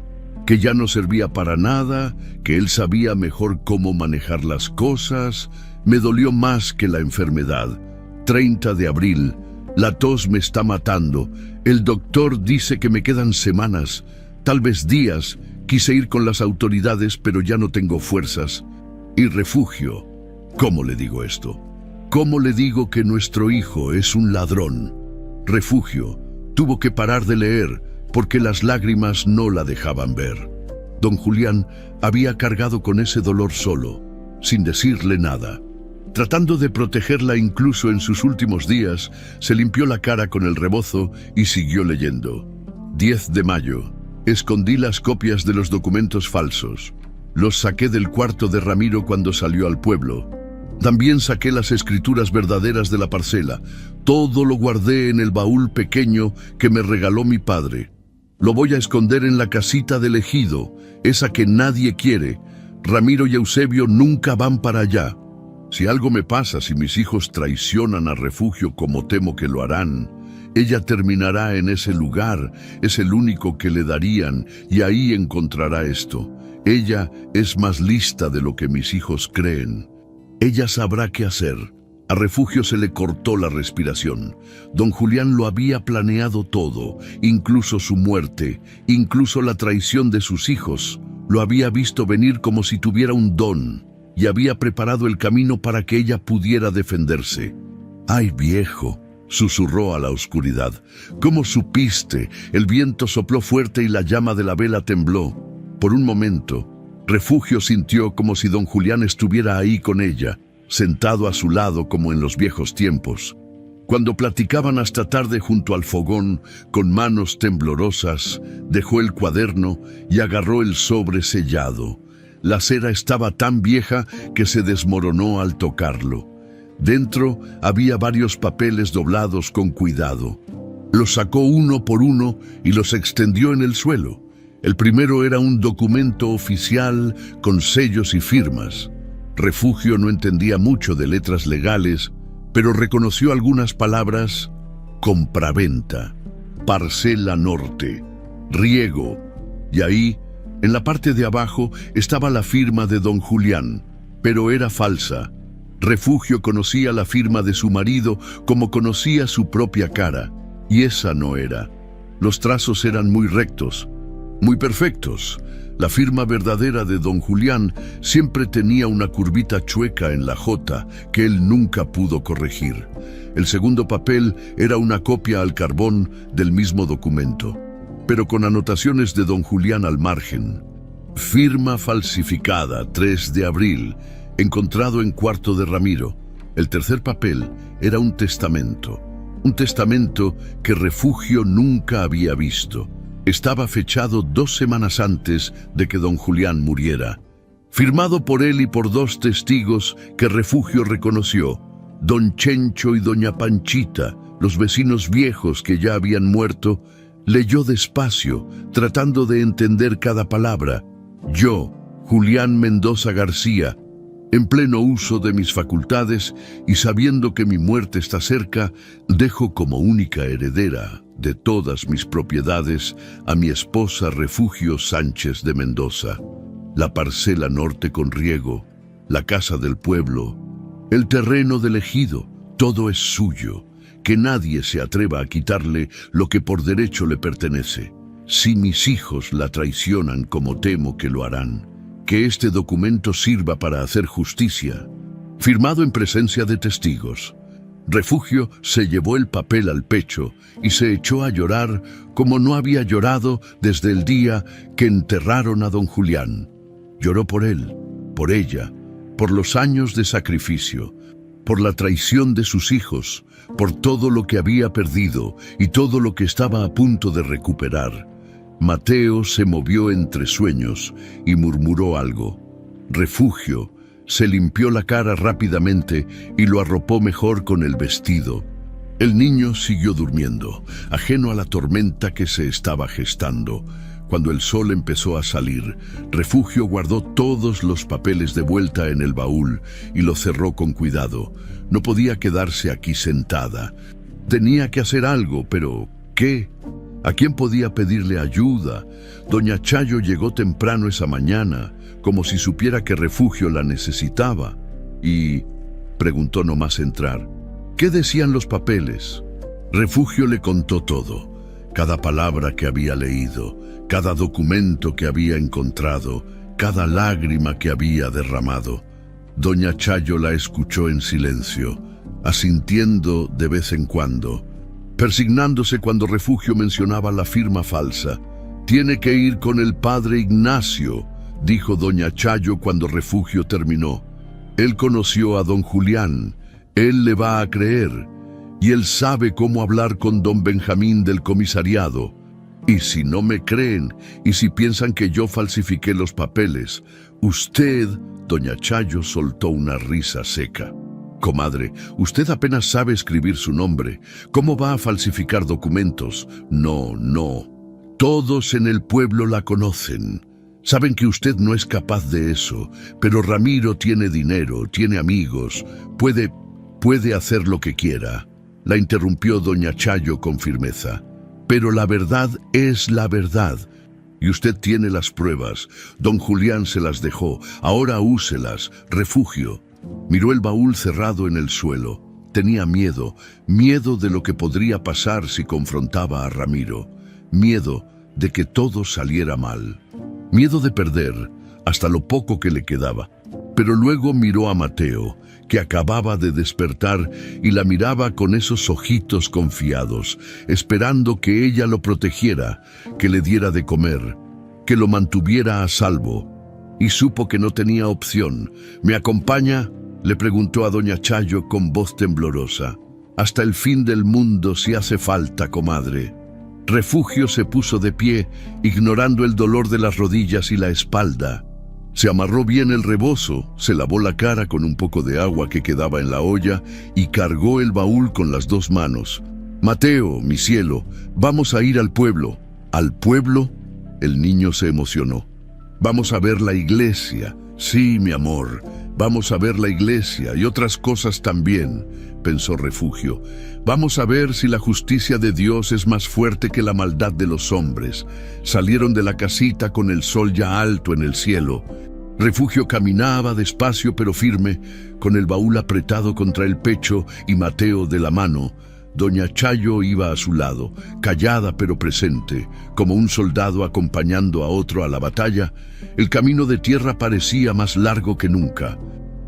que ya no servía para nada, que él sabía mejor cómo manejar las cosas. Me dolió más que la enfermedad. 30 de abril. La tos me está matando. El doctor dice que me quedan semanas, tal vez días. Quise ir con las autoridades, pero ya no tengo fuerzas. Y refugio. ¿Cómo le digo esto? ¿Cómo le digo que nuestro hijo es un ladrón? Refugio. Tuvo que parar de leer porque las lágrimas no la dejaban ver. Don Julián había cargado con ese dolor solo, sin decirle nada. Tratando de protegerla incluso en sus últimos días, se limpió la cara con el rebozo y siguió leyendo. 10 de mayo. Escondí las copias de los documentos falsos. Los saqué del cuarto de Ramiro cuando salió al pueblo. También saqué las escrituras verdaderas de la parcela. Todo lo guardé en el baúl pequeño que me regaló mi padre. Lo voy a esconder en la casita del ejido, esa que nadie quiere. Ramiro y Eusebio nunca van para allá. Si algo me pasa, si mis hijos traicionan a Refugio como temo que lo harán, ella terminará en ese lugar, es el único que le darían, y ahí encontrará esto. Ella es más lista de lo que mis hijos creen. Ella sabrá qué hacer. A Refugio se le cortó la respiración. Don Julián lo había planeado todo, incluso su muerte, incluso la traición de sus hijos. Lo había visto venir como si tuviera un don, y había preparado el camino para que ella pudiera defenderse. ¡Ay, viejo!, susurró a la oscuridad. ¿Cómo supiste? El viento sopló fuerte y la llama de la vela tembló. Por un momento, Refugio sintió como si don Julián estuviera ahí con ella, sentado a su lado como en los viejos tiempos. Cuando platicaban hasta tarde junto al fogón, con manos temblorosas, dejó el cuaderno y agarró el sobre sellado. La cera estaba tan vieja que se desmoronó al tocarlo. Dentro había varios papeles doblados con cuidado. Los sacó uno por uno y los extendió en el suelo. El primero era un documento oficial con sellos y firmas. Refugio no entendía mucho de letras legales, pero reconoció algunas palabras: compraventa, parcela norte, riego, y ahí, en la parte de abajo, estaba la firma de don Julián, pero era falsa. Refugio conocía la firma de su marido como conocía su propia cara, y esa no era. Los trazos eran muy rectos, muy perfectos. La firma verdadera de don Julián siempre tenía una curvita chueca en la J que él nunca pudo corregir. El segundo papel era una copia al carbón del mismo documento, pero con anotaciones de don Julián al margen. Firma falsificada, 3 de abril, encontrado en cuarto de Ramiro. El tercer papel era un testamento que Refugio nunca había visto. Estaba fechado 2 semanas antes de que don Julián muriera. Firmado por él y por 2 testigos que Refugio reconoció, don Chencho y doña Panchita, los vecinos viejos que ya habían muerto. Leyó despacio, tratando de entender cada palabra. Yo, Julián Mendoza García, en pleno uso de mis facultades y sabiendo que mi muerte está cerca, dejo como única heredera de todas mis propiedades a mi esposa Refugio Sánchez de Mendoza, la parcela norte con riego, la casa del pueblo, el terreno del ejido, todo es suyo, que nadie se atreva a quitarle lo que por derecho le pertenece. Si mis hijos la traicionan como temo que lo harán, que este documento sirva para hacer justicia, firmado en presencia de testigos. Refugio se llevó el papel al pecho y se echó a llorar como no había llorado desde el día que enterraron a don Julián. Lloró por él, por ella, por los años de sacrificio, por la traición de sus hijos, por todo lo que había perdido y todo lo que estaba a punto de recuperar. Mateo se movió entre sueños y murmuró algo. Refugio se limpió la cara rápidamente y lo arropó mejor con el vestido. El niño siguió durmiendo, ajeno a la tormenta que se estaba gestando. Cuando el sol empezó a salir, Refugio guardó todos los papeles de vuelta en el baúl y lo cerró con cuidado. No podía quedarse aquí sentada. Tenía que hacer algo, pero ¿qué? ¿A quién podía pedirle ayuda? Doña Chayo llegó temprano esa mañana, como si supiera que Refugio la necesitaba, y preguntó nomás entrar. ¿Qué decían los papeles? Refugio le contó todo, cada palabra que había leído, cada documento que había encontrado, cada lágrima que había derramado. Doña Chayo la escuchó en silencio, asintiendo de vez en cuando, persignándose cuando Refugio mencionaba la firma falsa. «Tiene que ir con el padre Ignacio», dijo doña Chayo cuando Refugio terminó. «Él conoció a don Julián, él le va a creer, y él sabe cómo hablar con don Benjamín del comisariado. Y si no me creen, y si piensan que yo falsifiqué los papeles, usted», doña Chayo soltó una risa seca. «Comadre, usted apenas sabe escribir su nombre. ¿Cómo va a falsificar documentos? No, no. Todos en el pueblo la conocen. Saben que usted no es capaz de eso, pero Ramiro tiene dinero, tiene amigos, puede hacer lo que quiera». La interrumpió doña Chayo con firmeza. «Pero la verdad es la verdad. Y usted tiene las pruebas. Don Julián se las dejó. Ahora úselas. Refugio». Miró el baúl cerrado en el suelo. Tenía miedo de lo que podría pasar si confrontaba a Ramiro. Miedo de que todo saliera mal. Miedo de perder hasta lo poco que le quedaba. Pero luego miró a Mateo, que acababa de despertar, y la miraba con esos ojitos confiados, esperando que ella lo protegiera, que le diera de comer, que lo mantuviera a salvo. Y supo que no tenía opción. «¿Me acompaña?», le preguntó a doña Chayo con voz temblorosa. «Hasta el fin del mundo si hace falta, comadre». Refugio se puso de pie, ignorando el dolor de las rodillas y la espalda. Se amarró bien el rebozo, se lavó la cara con un poco de agua que quedaba en la olla y cargó el baúl con las dos manos. «Mateo, mi cielo, vamos a ir al pueblo». «¿Al pueblo?», el niño se emocionó. «Vamos a ver la iglesia». «Sí, mi amor, vamos a ver la iglesia y otras cosas también», pensó Refugio. «Vamos a ver si la justicia de Dios es más fuerte que la maldad de los hombres». Salieron de la casita con el sol ya alto en el cielo. Refugio caminaba despacio pero firme, con el baúl apretado contra el pecho y Mateo de la mano. Doña Chayo iba a su lado, callada pero presente, como un soldado acompañando a otro a la batalla. El camino de tierra parecía más largo que nunca.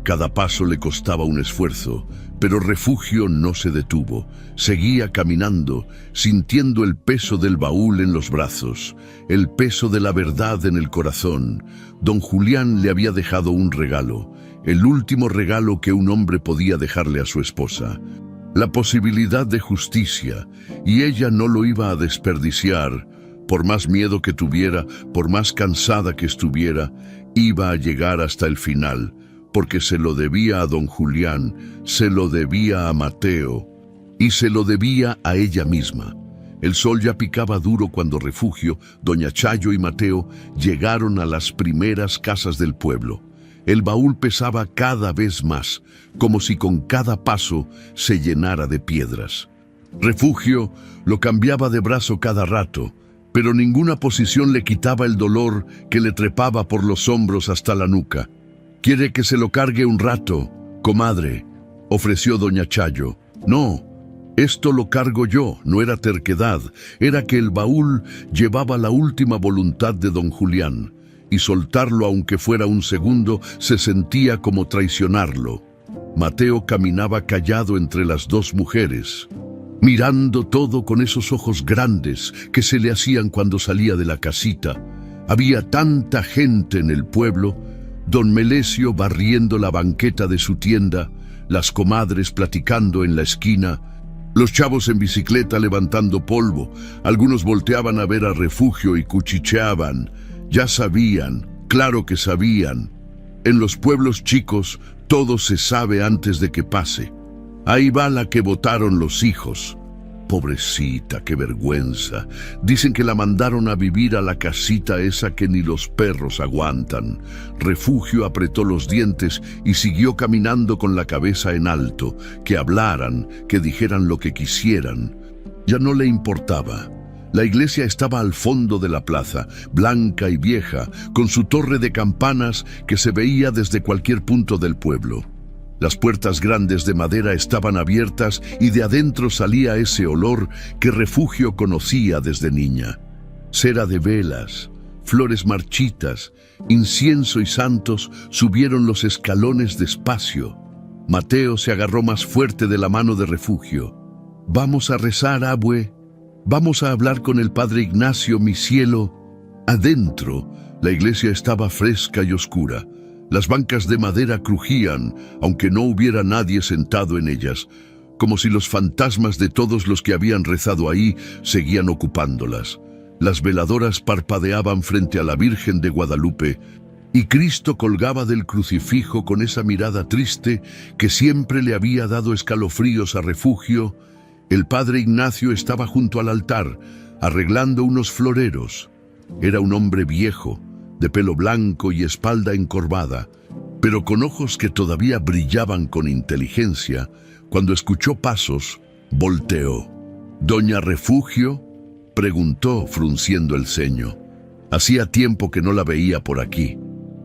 Cada paso le costaba un esfuerzo, pero Refugio no se detuvo. Seguía caminando, sintiendo el peso del baúl en los brazos, el peso de la verdad en el corazón. Don Julián le había dejado un regalo, el último regalo que un hombre podía dejarle a su esposa. La posibilidad de justicia, y ella no lo iba a desperdiciar. Por más miedo que tuviera, por más cansada que estuviera, iba a llegar hasta el final, porque se lo debía a don Julián, se lo debía a Mateo, y se lo debía a ella misma. El sol ya picaba duro cuando Refugio, doña Chayo y Mateo llegaron a las primeras casas del pueblo. El baúl pesaba cada vez más, como si con cada paso se llenara de piedras. Refugio lo cambiaba de brazo cada rato, pero ninguna posición le quitaba el dolor que le trepaba por los hombros hasta la nuca. «¿Quiere que se lo cargue un rato, comadre?», ofreció doña Chayo. «No, esto lo cargo yo», no era terquedad, era que el baúl llevaba la última voluntad de don Julián, y soltarlo aunque fuera un segundo se sentía como traicionarlo. Mateo caminaba callado entre las dos mujeres, mirando todo con esos ojos grandes que se le hacían cuando salía de la casita. Había tanta gente en el pueblo, don Melesio barriendo la banqueta de su tienda, las comadres platicando en la esquina, los chavos en bicicleta levantando polvo. Algunos volteaban a ver a Refugio y cuchicheaban. Ya sabían, claro que sabían. En los pueblos chicos todo se sabe antes de que pase. Ahí va la que botaron los hijos. Pobrecita, qué vergüenza. Dicen que la mandaron a vivir a la casita esa que ni los perros aguantan. Refugio apretó los dientes y siguió caminando con la cabeza en alto. Que hablaran, que dijeran lo que quisieran. Ya no le importaba. La iglesia estaba al fondo de la plaza, blanca y vieja, con su torre de campanas que se veía desde cualquier punto del pueblo. Las puertas grandes de madera estaban abiertas y de adentro salía ese olor que Refugio conocía desde niña. Cera de velas, flores marchitas, incienso y santos subieron los escalones despacio. Mateo se agarró más fuerte de la mano de Refugio. «Vamos a rezar, abue. Vamos a hablar con el padre Ignacio, mi cielo». Adentro, la iglesia estaba fresca y oscura. Las bancas de madera crujían, aunque no hubiera nadie sentado en ellas, como si los fantasmas de todos los que habían rezado ahí seguían ocupándolas. Las veladoras parpadeaban frente a la Virgen de Guadalupe, y Cristo colgaba del crucifijo con esa mirada triste que siempre le había dado escalofríos a Refugio. El padre Ignacio estaba junto al altar, arreglando unos floreros. Era un hombre viejo, de pelo blanco y espalda encorvada, pero con ojos que todavía brillaban con inteligencia. Cuando escuchó pasos, volteó. «¿Doña Refugio?», preguntó, frunciendo el ceño. Hacía tiempo que no la veía por aquí.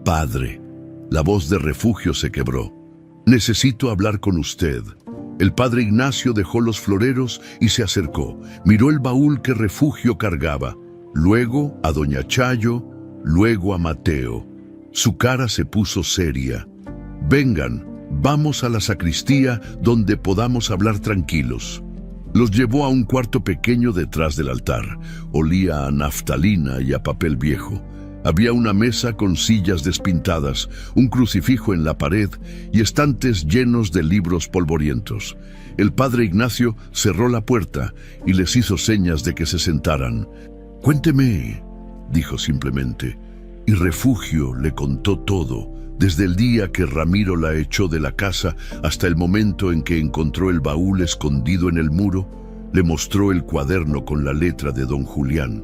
«Padre». La voz de Refugio se quebró. «Necesito hablar con usted». El padre Ignacio dejó los floreros y se acercó. Miró el baúl que Refugio cargaba, luego a doña Chayo, luego a Mateo. Su cara se puso seria. «Vengan, vamos a la sacristía donde podamos hablar tranquilos». Los llevó a un cuarto pequeño detrás del altar. Olía a naftalina y a papel viejo. Había una mesa con sillas despintadas, un crucifijo en la pared y estantes llenos de libros polvorientos. El padre Ignacio cerró la puerta y les hizo señas de que se sentaran. «Cuénteme», dijo simplemente, y Refugio le contó todo, desde el día que Ramiro la echó de la casa hasta el momento en que encontró el baúl escondido en el muro. Le mostró el cuaderno con la letra de don Julián,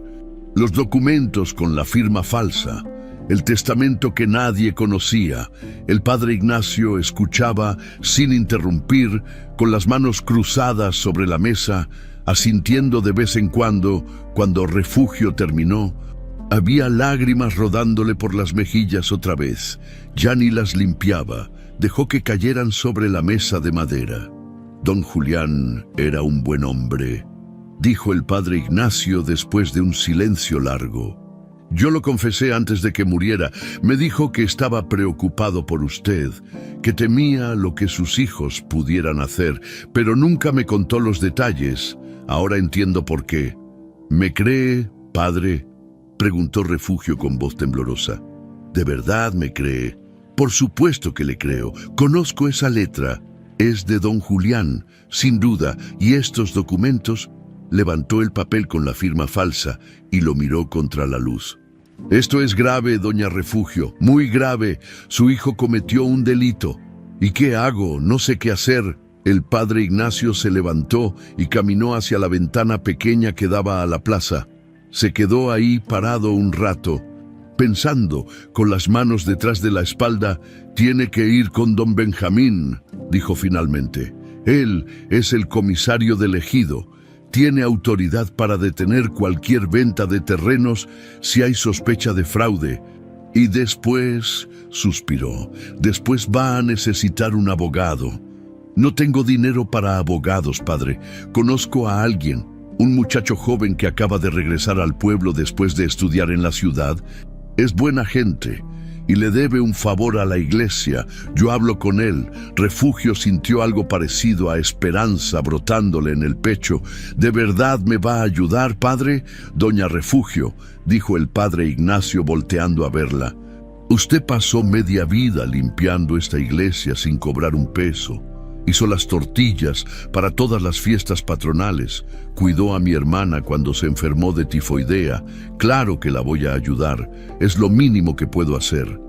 los documentos con la firma falsa, el testamento que nadie conocía. El padre Ignacio escuchaba sin interrumpir, con las manos cruzadas sobre la mesa, asintiendo de vez en cuando. Cuando Refugio terminó, había lágrimas rodándole por las mejillas otra vez. Ya ni las limpiaba, dejó que cayeran sobre la mesa de madera. «Don Julián era un buen hombre», dijo el padre Ignacio después de un silencio largo. «Yo lo confesé antes de que muriera. Me dijo que estaba preocupado por usted, que temía lo que sus hijos pudieran hacer, pero nunca me contó los detalles. Ahora entiendo por qué». «¿Me cree, padre?», preguntó Refugio con voz temblorosa. «¿De verdad me cree?». «Por supuesto que le creo. Conozco esa letra. Es de don Julián, sin duda, y estos documentos». Levantó el papel con la firma falsa y lo miró contra la luz. «Esto es grave, doña Refugio, muy grave. Su hijo cometió un delito. ¿Y qué hago? No sé qué hacer». El padre Ignacio se levantó y caminó hacia la ventana pequeña que daba a la plaza. Se quedó ahí parado un rato, pensando, con las manos detrás de la espalda. «Tiene que ir con don Benjamín», dijo finalmente. «Él es el comisario del ejido. Tiene autoridad para detener cualquier venta de terrenos si hay sospecha de fraude. Y después», suspiró, «después va a necesitar un abogado». «No tengo dinero para abogados, padre. Conozco a alguien, un muchacho joven que acaba de regresar al pueblo después de estudiar en la ciudad. Es buena gente. y le debe un favor a la iglesia. Yo hablo con él. Refugio sintió algo parecido a esperanza brotándole en el pecho. ¿De verdad me va a ayudar, padre? Doña Refugio, dijo el padre Ignacio volteando a verla. Usted pasó media vida limpiando esta iglesia sin cobrar un peso. Hizo las tortillas para todas las fiestas patronales. Cuidó a mi hermana cuando se enfermó de tifoidea. Claro que la voy a ayudar. Es lo mínimo que puedo hacer.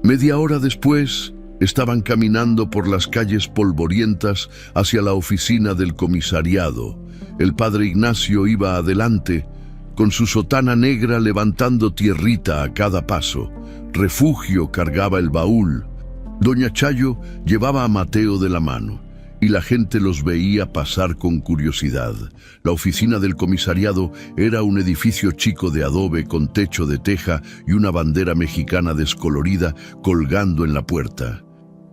Media hora después, estaban caminando por las calles polvorientas hacia la oficina del comisariado. El padre Ignacio iba adelante, con su sotana negra levantando tierrita a cada paso. Refugio cargaba el baúl. Doña Chayo llevaba a Mateo de la mano, y la gente los veía pasar con curiosidad. La oficina del comisariado era un edificio chico de adobe con techo de teja y una bandera mexicana descolorida colgando en la puerta.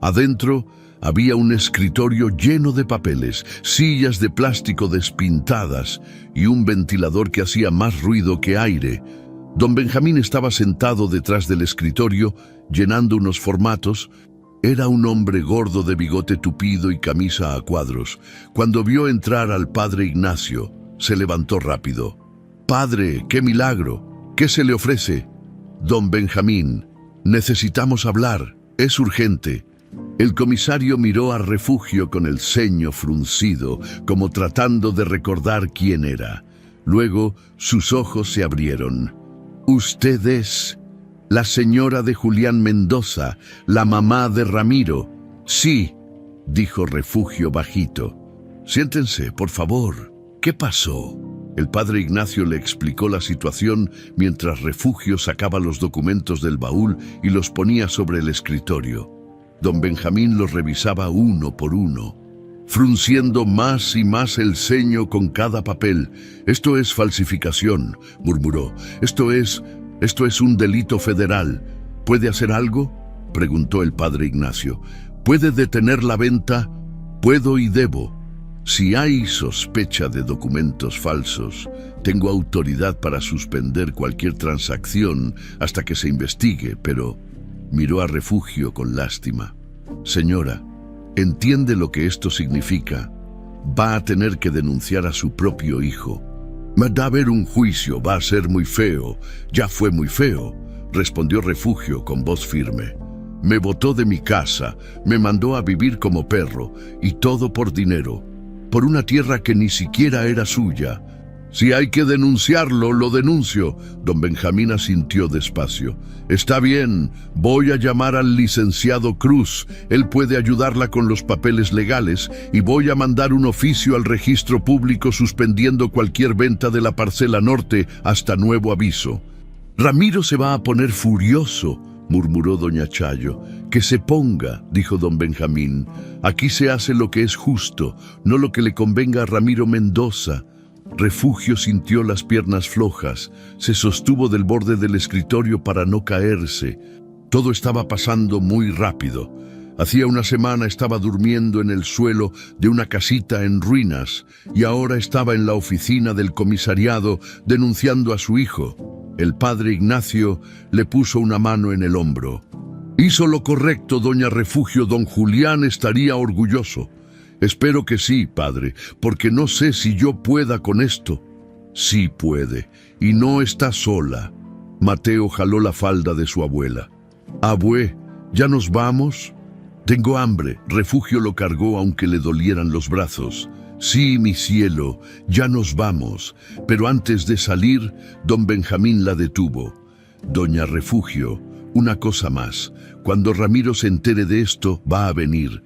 Adentro había un escritorio lleno de papeles, sillas de plástico despintadas y un ventilador que hacía más ruido que aire. Don Benjamín estaba sentado detrás del escritorio, llenando unos formatos. Era un hombre gordo de bigote tupido y camisa a cuadros. Cuando vio entrar al padre Ignacio, se levantó rápido. «Padre, qué milagro. ¿Qué se le ofrece?» «Don Benjamín, necesitamos hablar. Es urgente». El comisario miró a Refugio con el ceño fruncido, como tratando de recordar quién era. Luego sus ojos se abrieron. «Usted es la señora de Julián Mendoza, la mamá de Ramiro». «Sí», dijo Refugio bajito. «Siéntense, por favor. ¿Qué pasó?» El padre Ignacio le explicó la situación mientras Refugio sacaba los documentos del baúl y los ponía sobre el escritorio. Don Benjamín los revisaba uno por uno, frunciendo más y más el ceño con cada papel. «Esto es falsificación», murmuró. Esto es un delito federal. ¿Puede hacer algo?», preguntó el padre Ignacio. «¿Puede detener la venta?». «Puedo y debo. Si hay sospecha de documentos falsos, tengo autoridad para suspender cualquier transacción hasta que se investigue, pero…» Miró a Refugio con lástima. «Señora, ¿entiende lo que esto significa? Va a tener que denunciar a su propio hijo». «Va a haber un juicio, va a ser muy feo. Ya fue muy feo», respondió Refugio con voz firme. «Me botó de mi casa, me mandó a vivir como perro, y todo por dinero, por una tierra que ni siquiera era suya. Si hay que denunciarlo, lo denuncio». Don Benjamín asintió despacio. «Está bien, voy a llamar al licenciado Cruz. Él puede ayudarla con los papeles legales y voy a mandar un oficio al registro público suspendiendo cualquier venta de la parcela norte hasta nuevo aviso». «Ramiro se va a poner furioso», murmuró doña Chayo. «Que se ponga», dijo don Benjamín. «Aquí se hace lo que es justo, no lo que le convenga a Ramiro Mendoza». Refugio sintió las piernas flojas, se sostuvo del borde del escritorio para no caerse. Todo estaba pasando muy rápido. Hacía una semana estaba durmiendo en el suelo de una casita en ruinas y ahora estaba en la oficina del comisariado denunciando a su hijo. El padre Ignacio le puso una mano en el hombro. «Hizo lo correcto, doña Refugio. Don Julián estaría orgulloso». «Espero que sí, padre, porque no sé si yo pueda con esto». «Sí puede, y no está sola». Mateo jaló la falda de su abuela. «Abue, ¿ya nos vamos?» «Tengo hambre». Refugio lo cargó aunque le dolieran los brazos. «Sí, mi cielo, ya nos vamos». Pero antes de salir, don Benjamín la detuvo. «Doña Refugio, una cosa más. Cuando Ramiro se entere de esto, va a venir.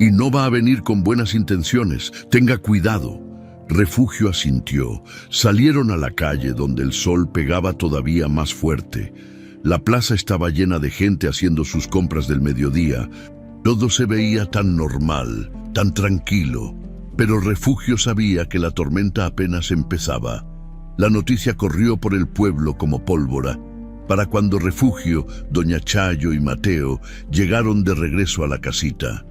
Y no va a venir con buenas intenciones. Tenga cuidado». Refugio asintió. Salieron a la calle donde el sol pegaba todavía más fuerte. La plaza estaba llena de gente haciendo sus compras del mediodía. Todo se veía tan normal, tan tranquilo. Pero Refugio sabía que la tormenta apenas empezaba. La noticia corrió por el pueblo como pólvora. Para cuando Refugio, doña Chayo y Mateo llegaron de regreso a la casita,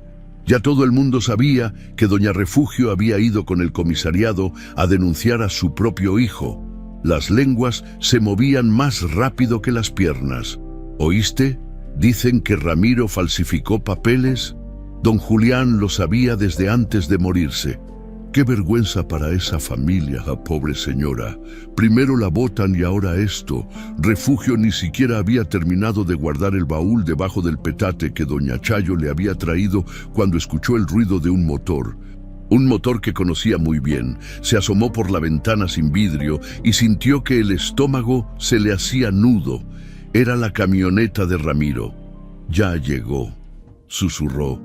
ya todo el mundo sabía que doña Refugio había ido con el comisariado a denunciar a su propio hijo. Las lenguas se movían más rápido que las piernas. «¿Oíste?», Dicen que Ramiro falsificó papeles. Don Julián lo sabía desde antes de morirse. Qué vergüenza para esa familia, pobre señora. Primero la botan y ahora esto. Refugio ni siquiera había terminado de guardar el baúl debajo del petate que doña Chayo le había traído cuando escuchó el ruido de un motor. Un motor que conocía muy bien. Se asomó por la ventana sin vidrio y sintió que el estómago se le hacía nudo. Era la camioneta de Ramiro. Ya llegó, susurró.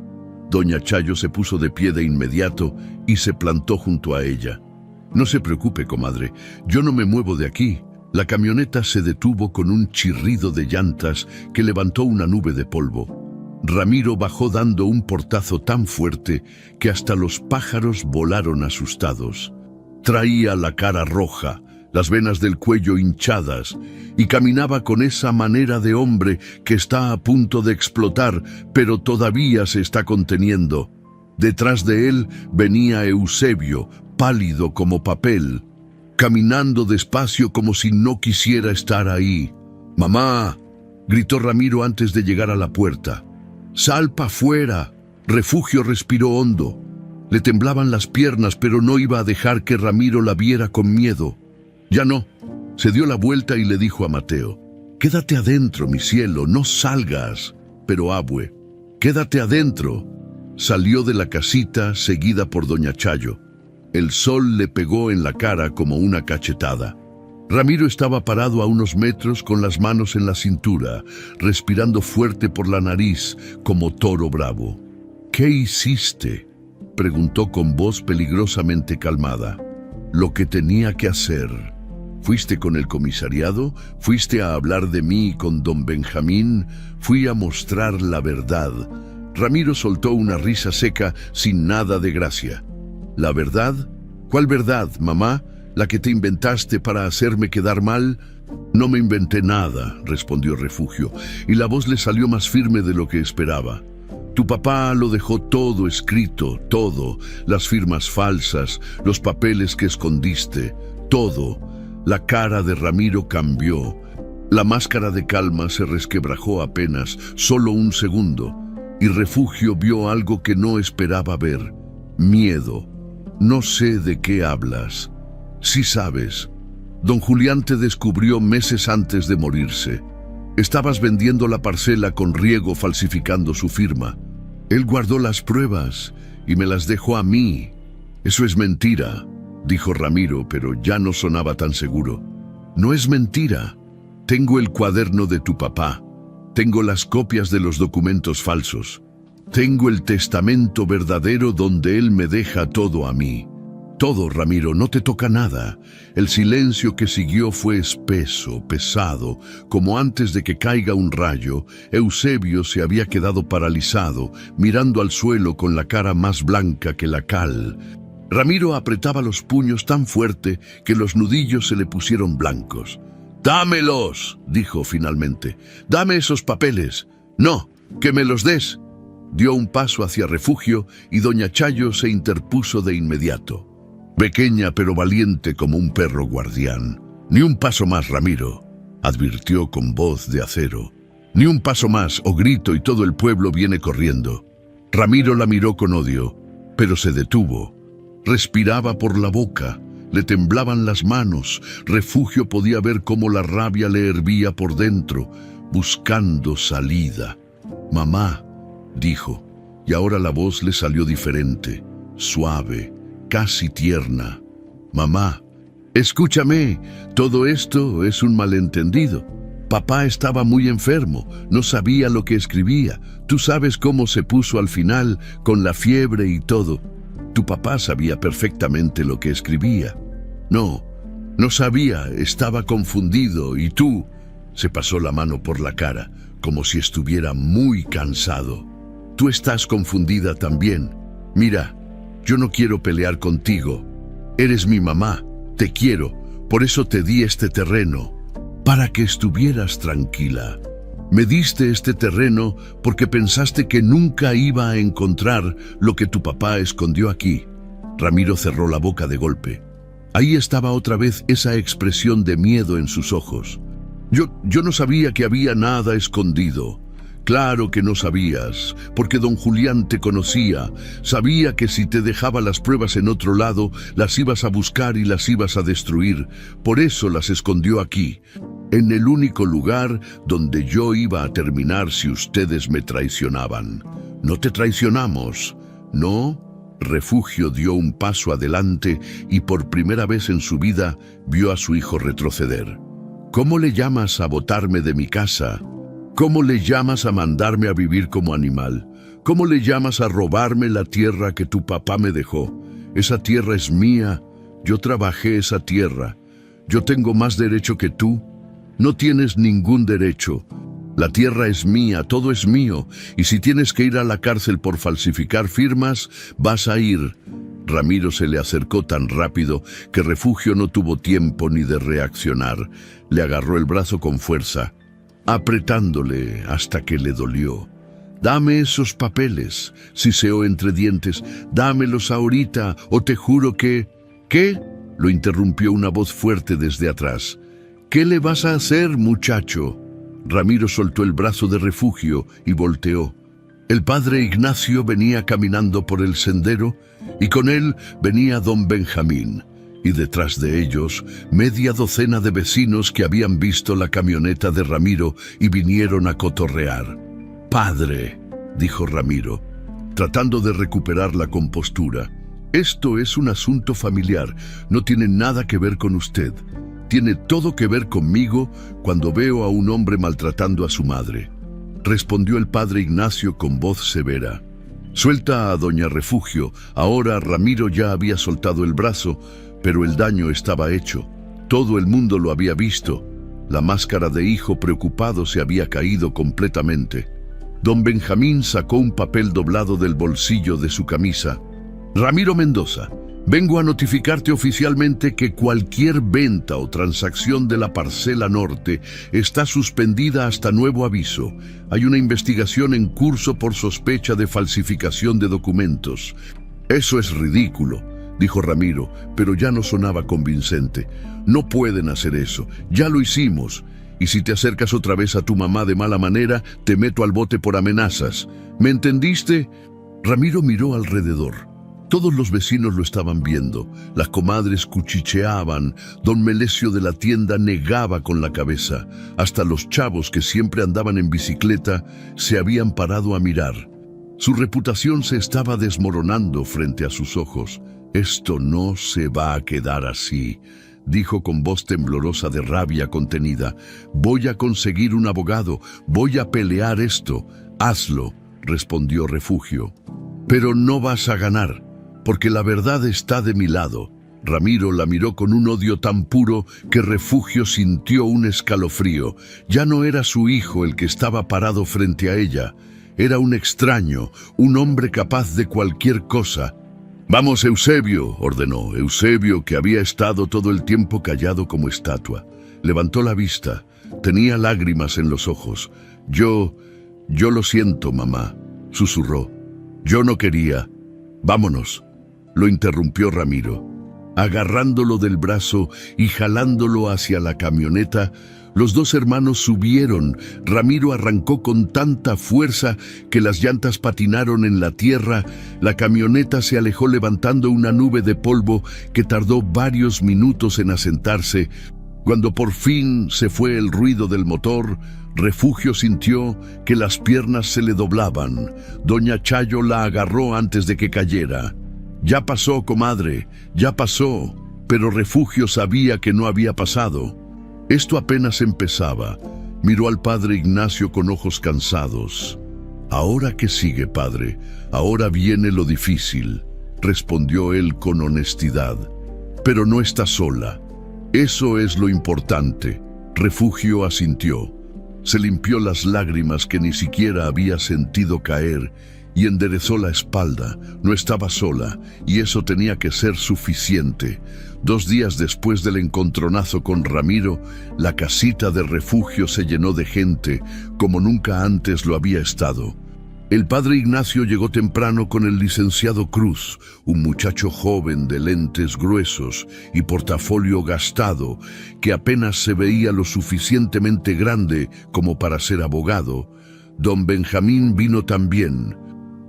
Doña Chayo se puso de pie de inmediato y se plantó junto a ella. No se preocupe, comadre, yo no me muevo de aquí. La camioneta se detuvo con un chirrido de llantas que levantó una nube de polvo. Ramiro bajó dando un portazo tan fuerte que hasta los pájaros volaron asustados. Traía la cara roja, las venas del cuello hinchadas, y caminaba con esa manera de hombre que está a punto de explotar, pero todavía se está conteniendo. Detrás de él venía Eusebio, pálido como papel, caminando despacio como si no quisiera estar ahí. «¡Mamá!», gritó Ramiro antes de llegar a la puerta. «¡Sal pa' fuera!». Refugio respiró hondo. Le temblaban las piernas, pero no iba a dejar que Ramiro la viera con miedo. Ya no. Se dio la vuelta y le dijo a Mateo: «Quédate adentro, mi cielo, no salgas». Pero abue, «Quédate adentro». Salió de la casita seguida por doña Chayo. El sol le pegó en la cara como una cachetada. Ramiro estaba parado a unos metros con las manos en la cintura, respirando fuerte por la nariz como toro bravo. «¿Qué hiciste?», preguntó con voz peligrosamente calmada. «Lo que tenía que hacer». «¿Fuiste con el comisariado? ¿Fuiste a hablar de mí con don Benjamín? Fui a mostrar la verdad». Ramiro soltó una risa seca sin nada de gracia. «¿La verdad? ¿Cuál verdad, mamá? ¿La que te inventaste para hacerme quedar mal?» «No me inventé nada», respondió Refugio, y la voz le salió más firme de lo que esperaba. «Tu papá lo dejó todo escrito, todo, las firmas falsas, los papeles que escondiste, todo». La cara de Ramiro cambió. La máscara de calma se resquebrajó apenas, solo un segundo, y Refugio vio algo que no esperaba ver. Miedo. «No sé de qué hablas». «Sí sabes. Don Julián te descubrió meses antes de morirse. Estabas vendiendo la parcela con riego falsificando su firma. Él guardó las pruebas y me las dejó a mí». «Eso es mentira», dijo Ramiro, pero ya no sonaba tan seguro. «No es mentira. Tengo el cuaderno de tu papá. Tengo las copias de los documentos falsos. Tengo el testamento verdadero donde él me deja todo a mí. Todo, Ramiro, no te toca nada». El silencio que siguió fue espeso, pesado, como antes de que caiga un rayo. Eusebio se había quedado paralizado, mirando al suelo con la cara más blanca que la cal. Ramiro apretaba los puños tan fuerte que los nudillos se le pusieron blancos. «¡Dámelos!», dijo finalmente. «¡Dame esos papeles!». «No, que me los des». Dio un paso hacia Refugio y doña Chayo se interpuso de inmediato. «Pequeña pero valiente como un perro guardián. Ni un paso más, Ramiro», advirtió con voz de acero. «Ni un paso más o grito y todo el pueblo viene corriendo». Ramiro la miró con odio, pero se detuvo. Respiraba por la boca, le temblaban las manos. Refugio podía ver cómo la rabia le hervía por dentro, buscando salida. «Mamá», dijo, y ahora la voz le salió diferente, suave, casi tierna. «Mamá, escúchame, todo esto es un malentendido. Papá estaba muy enfermo, no sabía lo que escribía. Tú sabes cómo se puso al final, con la fiebre y todo. Tu papá sabía perfectamente lo que escribía». «No, no sabía, estaba confundido, y tú…». Se pasó la mano por la cara, como si estuviera muy cansado. «Tú estás confundida también. Mira, yo no quiero pelear contigo. Eres mi mamá, te quiero, por eso te di este terreno, para que estuvieras tranquila. Me diste este terreno porque pensaste que nunca iba a encontrar lo que tu papá escondió aquí». Ramiro cerró la boca de golpe. Ahí estaba otra vez esa expresión de miedo en sus ojos. Yo no sabía que había nada escondido. Claro que no sabías, porque don Julián te conocía. Sabía que si te dejaba las pruebas en otro lado, las ibas a buscar y las ibas a destruir. Por eso las escondió aquí, en el único lugar donde yo iba a terminar si ustedes me traicionaban. No te traicionamos, ¿no? Refugio dio un paso adelante y por primera vez en su vida vio a su hijo retroceder. ¿Cómo le llamas a botarme de mi casa? ¿Cómo le llamas a mandarme a vivir como animal? ¿Cómo le llamas a robarme la tierra que tu papá me dejó? Esa tierra es mía, yo trabajé esa tierra. ¿Yo tengo más derecho que tú? No tienes ningún derecho. La tierra es mía, todo es mío, y si tienes que ir a la cárcel por falsificar firmas, vas a ir. Ramiro se le acercó tan rápido que Refugio no tuvo tiempo ni de reaccionar. Le agarró el brazo con fuerza, apretándole hasta que le dolió. «Dame esos papeles», siseó entre dientes. «Dámelos ahorita, o te juro que...» «¿Qué?», lo interrumpió una voz fuerte desde atrás. «¿Qué le vas a hacer, muchacho?». Ramiro soltó el brazo de Refugio y volteó. El padre Ignacio venía caminando por el sendero y con él venía don Benjamín. Y detrás de ellos, media docena de vecinos que habían visto la camioneta de Ramiro y vinieron a cotorrear. «Padre», dijo Ramiro, tratando de recuperar la compostura, «esto es un asunto familiar, no tiene nada que ver con usted. Tiene todo que ver conmigo cuando veo a un hombre maltratando a su madre», respondió el padre Ignacio con voz severa. «Suelta a doña Refugio». Ahora Ramiro ya había soltado el brazo, pero el daño estaba hecho. Todo el mundo lo había visto. La máscara de hijo preocupado se había caído completamente. Don Benjamín sacó un papel doblado del bolsillo de su camisa. «Ramiro Mendoza, vengo a notificarte oficialmente que cualquier venta o transacción de la parcela norte está suspendida hasta nuevo aviso. Hay una investigación en curso por sospecha de falsificación de documentos». «Eso es ridículo», dijo Ramiro, pero ya no sonaba convincente. «No pueden hacer eso, ya lo hicimos. Y si te acercas otra vez a tu mamá de mala manera, te meto al bote por amenazas. ¿Me entendiste?». Ramiro miró alrededor. Todos los vecinos lo estaban viendo. Las comadres cuchicheaban, don Melesio de la tienda negaba con la cabeza. Hasta los chavos que siempre andaban en bicicleta se habían parado a mirar. Su reputación se estaba desmoronando frente a sus ojos. «Esto no se va a quedar así», dijo con voz temblorosa de rabia contenida. «Voy a conseguir un abogado, voy a pelear esto». «Hazlo», respondió Refugio. «Pero no vas a ganar, porque la verdad está de mi lado». Ramiro la miró con un odio tan puro que Refugio sintió un escalofrío. Ya no era su hijo el que estaba parado frente a ella. Era un extraño, un hombre capaz de cualquier cosa. «Vamos, Eusebio», ordenó. Eusebio, que había estado todo el tiempo callado como estatua, levantó la vista. Tenía lágrimas en los ojos. Yo lo siento, mamá», susurró. «Yo no quería». «Vámonos», lo interrumpió Ramiro. Agarrándolo del brazo y jalándolo hacia la camioneta, los dos hermanos subieron. Ramiro arrancó con tanta fuerza que las llantas patinaron en la tierra. La camioneta se alejó levantando una nube de polvo que tardó varios minutos en asentarse. Cuando por fin se fue el ruido del motor, Refugio sintió que las piernas se le doblaban. Doña Chayo la agarró antes de que cayera. «Ya pasó, comadre, ya pasó», pero Refugio sabía que no había pasado. Esto apenas empezaba. Miró al padre Ignacio con ojos cansados. «¿Ahora qué sigue, padre? Ahora viene lo difícil», respondió él con honestidad. «Pero no está sola. Eso es lo importante». Refugio asintió. Se limpió las lágrimas que ni siquiera había sentido caer y enderezó la espalda. No estaba sola, y eso tenía que ser suficiente. 2 días después del encontronazo con Ramiro, la casita de Refugio se llenó de gente como nunca antes lo había estado. El padre Ignacio llegó temprano con el licenciado Cruz, un muchacho joven de lentes gruesos y portafolio gastado, que apenas se veía lo suficientemente grande como para ser abogado. Don Benjamín vino también,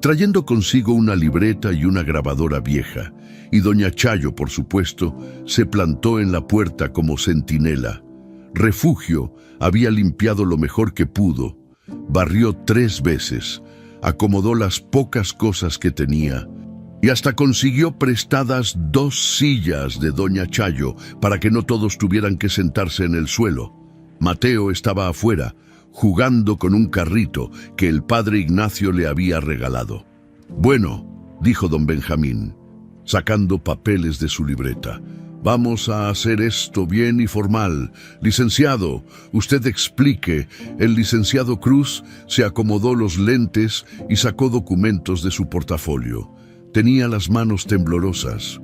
trayendo consigo una libreta y una grabadora vieja, y doña Chayo, por supuesto, se plantó en la puerta como centinela. Refugio había limpiado lo mejor que pudo, barrió 3 veces, acomodó las pocas cosas que tenía, y hasta consiguió prestadas 2 sillas de doña Chayo para que no todos tuvieran que sentarse en el suelo. Mateo estaba afuera, jugando con un carrito que el padre Ignacio le había regalado. «Bueno», dijo don Benjamín, sacando papeles de su libreta, «vamos a hacer esto bien y formal. Licenciado, usted explique». El licenciado Cruz se acomodó los lentes y sacó documentos de su portafolio. Tenía las manos temblorosas,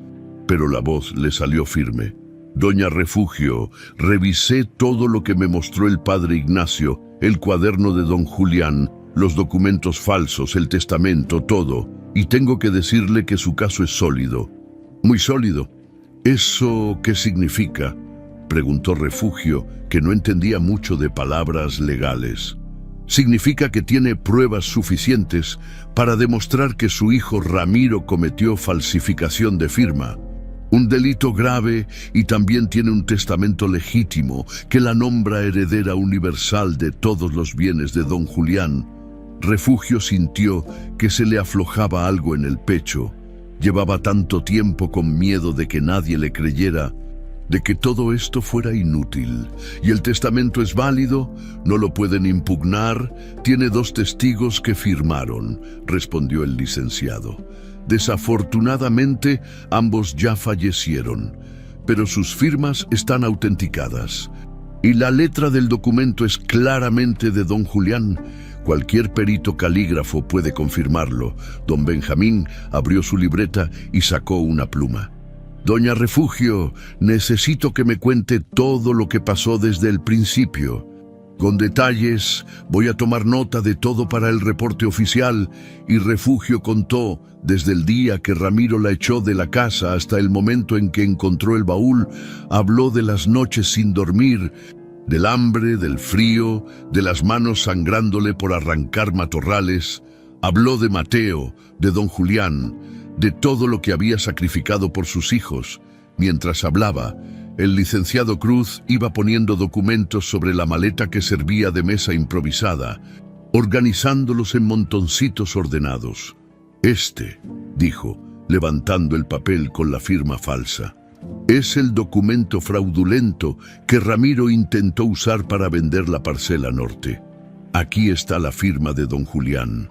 pero la voz le salió firme. «Doña Refugio, revisé todo lo que me mostró el padre Ignacio, el cuaderno de don Julián, los documentos falsos, el testamento, todo, y tengo que decirle que su caso es sólido, muy sólido». «¿Eso qué significa?», preguntó Refugio, que no entendía mucho de palabras legales. «Significa que tiene pruebas suficientes para demostrar que su hijo Ramiro cometió falsificación de firma, un delito grave, y también tiene un testamento legítimo que la nombra heredera universal de todos los bienes de don Julián». Refugio sintió que se le aflojaba algo en el pecho. Llevaba tanto tiempo con miedo de que nadie le creyera, de que todo esto fuera inútil. «¿Y el testamento es válido? ¿No lo pueden impugnar? Tiene 2 testigos que firmaron», respondió el licenciado. «Desafortunadamente, ambos ya fallecieron, pero sus firmas están autenticadas. Y la letra del documento es claramente de don Julián. Cualquier perito calígrafo puede confirmarlo». Don Benjamín abrió su libreta y sacó una pluma. «Doña Refugio, necesito que me cuente todo lo que pasó desde el principio. Con detalles, voy a tomar nota de todo para el reporte oficial». Y Refugio contó desde el día que Ramiro la echó de la casa hasta el momento en que encontró el baúl. Habló de las noches sin dormir, del hambre, del frío, de las manos sangrándole por arrancar matorrales. Habló de Mateo, de don Julián, de todo lo que había sacrificado por sus hijos. Mientras hablaba, el licenciado Cruz iba poniendo documentos sobre la maleta que servía de mesa improvisada, organizándolos en montoncitos ordenados. «Este», dijo, levantando el papel con la firma falsa, «es el documento fraudulento que Ramiro intentó usar para vender la parcela norte. Aquí está la firma de don Julián.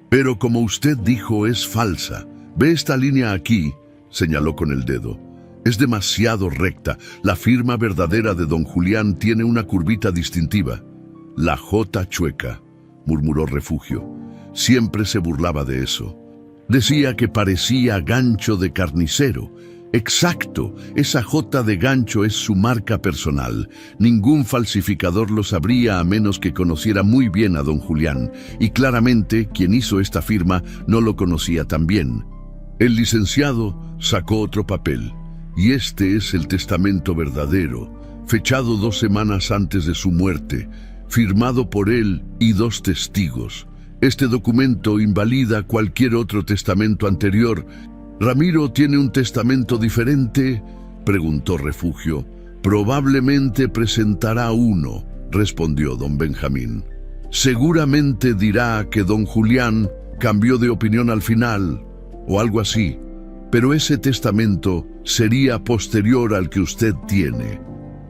Pero como usted dijo, es falsa. ¿Ve esta línea aquí?», señaló con el dedo. «Es demasiado recta. La firma verdadera de don Julián tiene una curvita distintiva». «La J chueca», murmuró Refugio. Siempre se burlaba de eso. Decía que parecía gancho de carnicero. «Exacto, esa J de gancho es su marca personal. Ningún falsificador lo sabría a menos que conociera muy bien a don Julián, y claramente quien hizo esta firma no lo conocía tan bien». El licenciado sacó otro papel, y este es el testamento verdadero, fechado 2 semanas antes de su muerte, firmado por él y 2 testigos. Este documento invalida cualquier otro testamento anterior. «¿Ramiro tiene un testamento diferente?», preguntó Refugio. «Probablemente presentará uno», respondió don Benjamín. «Seguramente dirá que don Julián cambió de opinión al final, o algo así, pero ese testamento sería posterior al que usted tiene,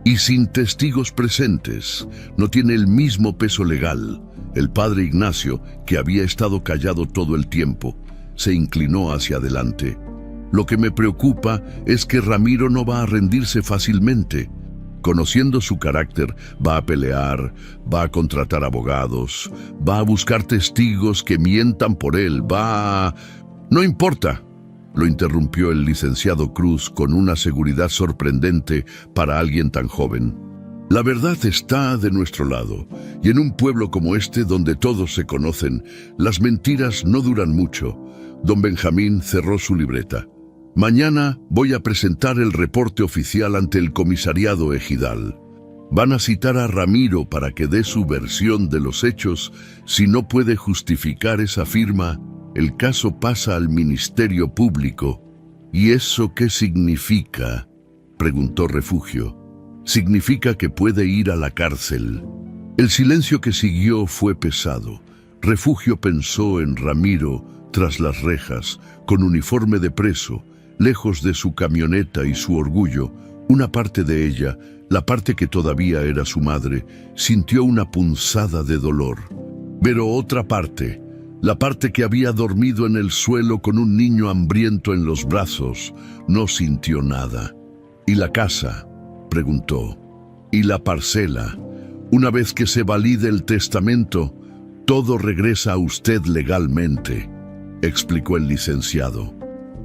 y sin testigos presentes no tiene el mismo peso legal». El padre Ignacio, que había estado callado todo el tiempo, se inclinó hacia adelante. «Lo que me preocupa es que Ramiro no va a rendirse fácilmente. Conociendo su carácter, va a pelear, va a contratar abogados, va a buscar testigos que mientan por él, va a...» «No importa», lo interrumpió el licenciado Cruz con una seguridad sorprendente para alguien tan joven. «La verdad está de nuestro lado, y en un pueblo como este donde todos se conocen, las mentiras no duran mucho». Don Benjamín cerró su libreta. «Mañana voy a presentar el reporte oficial ante el comisariado ejidal. Van a citar a Ramiro para que dé su versión de los hechos. Si no puede justificar esa firma, el caso pasa al Ministerio Público. ¿Y eso qué significa?, preguntó Refugio. Significa que puede ir a la cárcel. El silencio que siguió fue pesado. Refugio pensó en Ramiro tras las rejas, con uniforme de preso, lejos de su camioneta y su orgullo. Una parte de ella, la parte que todavía era su madre, sintió una punzada de dolor. Pero otra parte, la parte que había dormido en el suelo con un niño hambriento en los brazos, no sintió nada. ¿Y la casa?, preguntó. ¿Y la parcela? Una vez que se valide el testamento, todo regresa a usted legalmente, explicó el licenciado.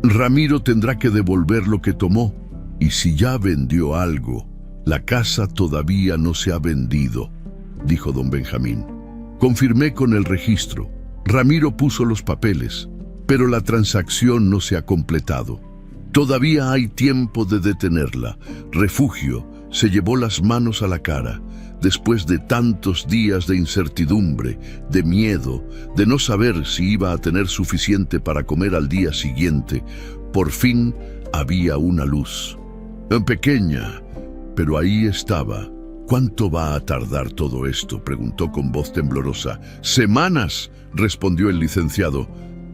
Ramiro tendrá que devolver lo que tomó, y si ya vendió algo, la casa todavía no se ha vendido, dijo don Benjamín. Confirmé con el registro. Ramiro puso los papeles, pero la transacción no se ha completado. Todavía hay tiempo de detenerla. Refugio se llevó las manos a la cara. Después de tantos días de incertidumbre, de miedo, de no saber si iba a tener suficiente para comer al día siguiente, por fin había una luz. Pequeña, pero ahí estaba. ¿Cuánto va a tardar todo esto?, preguntó con voz temblorosa. «Semanas», respondió el licenciado.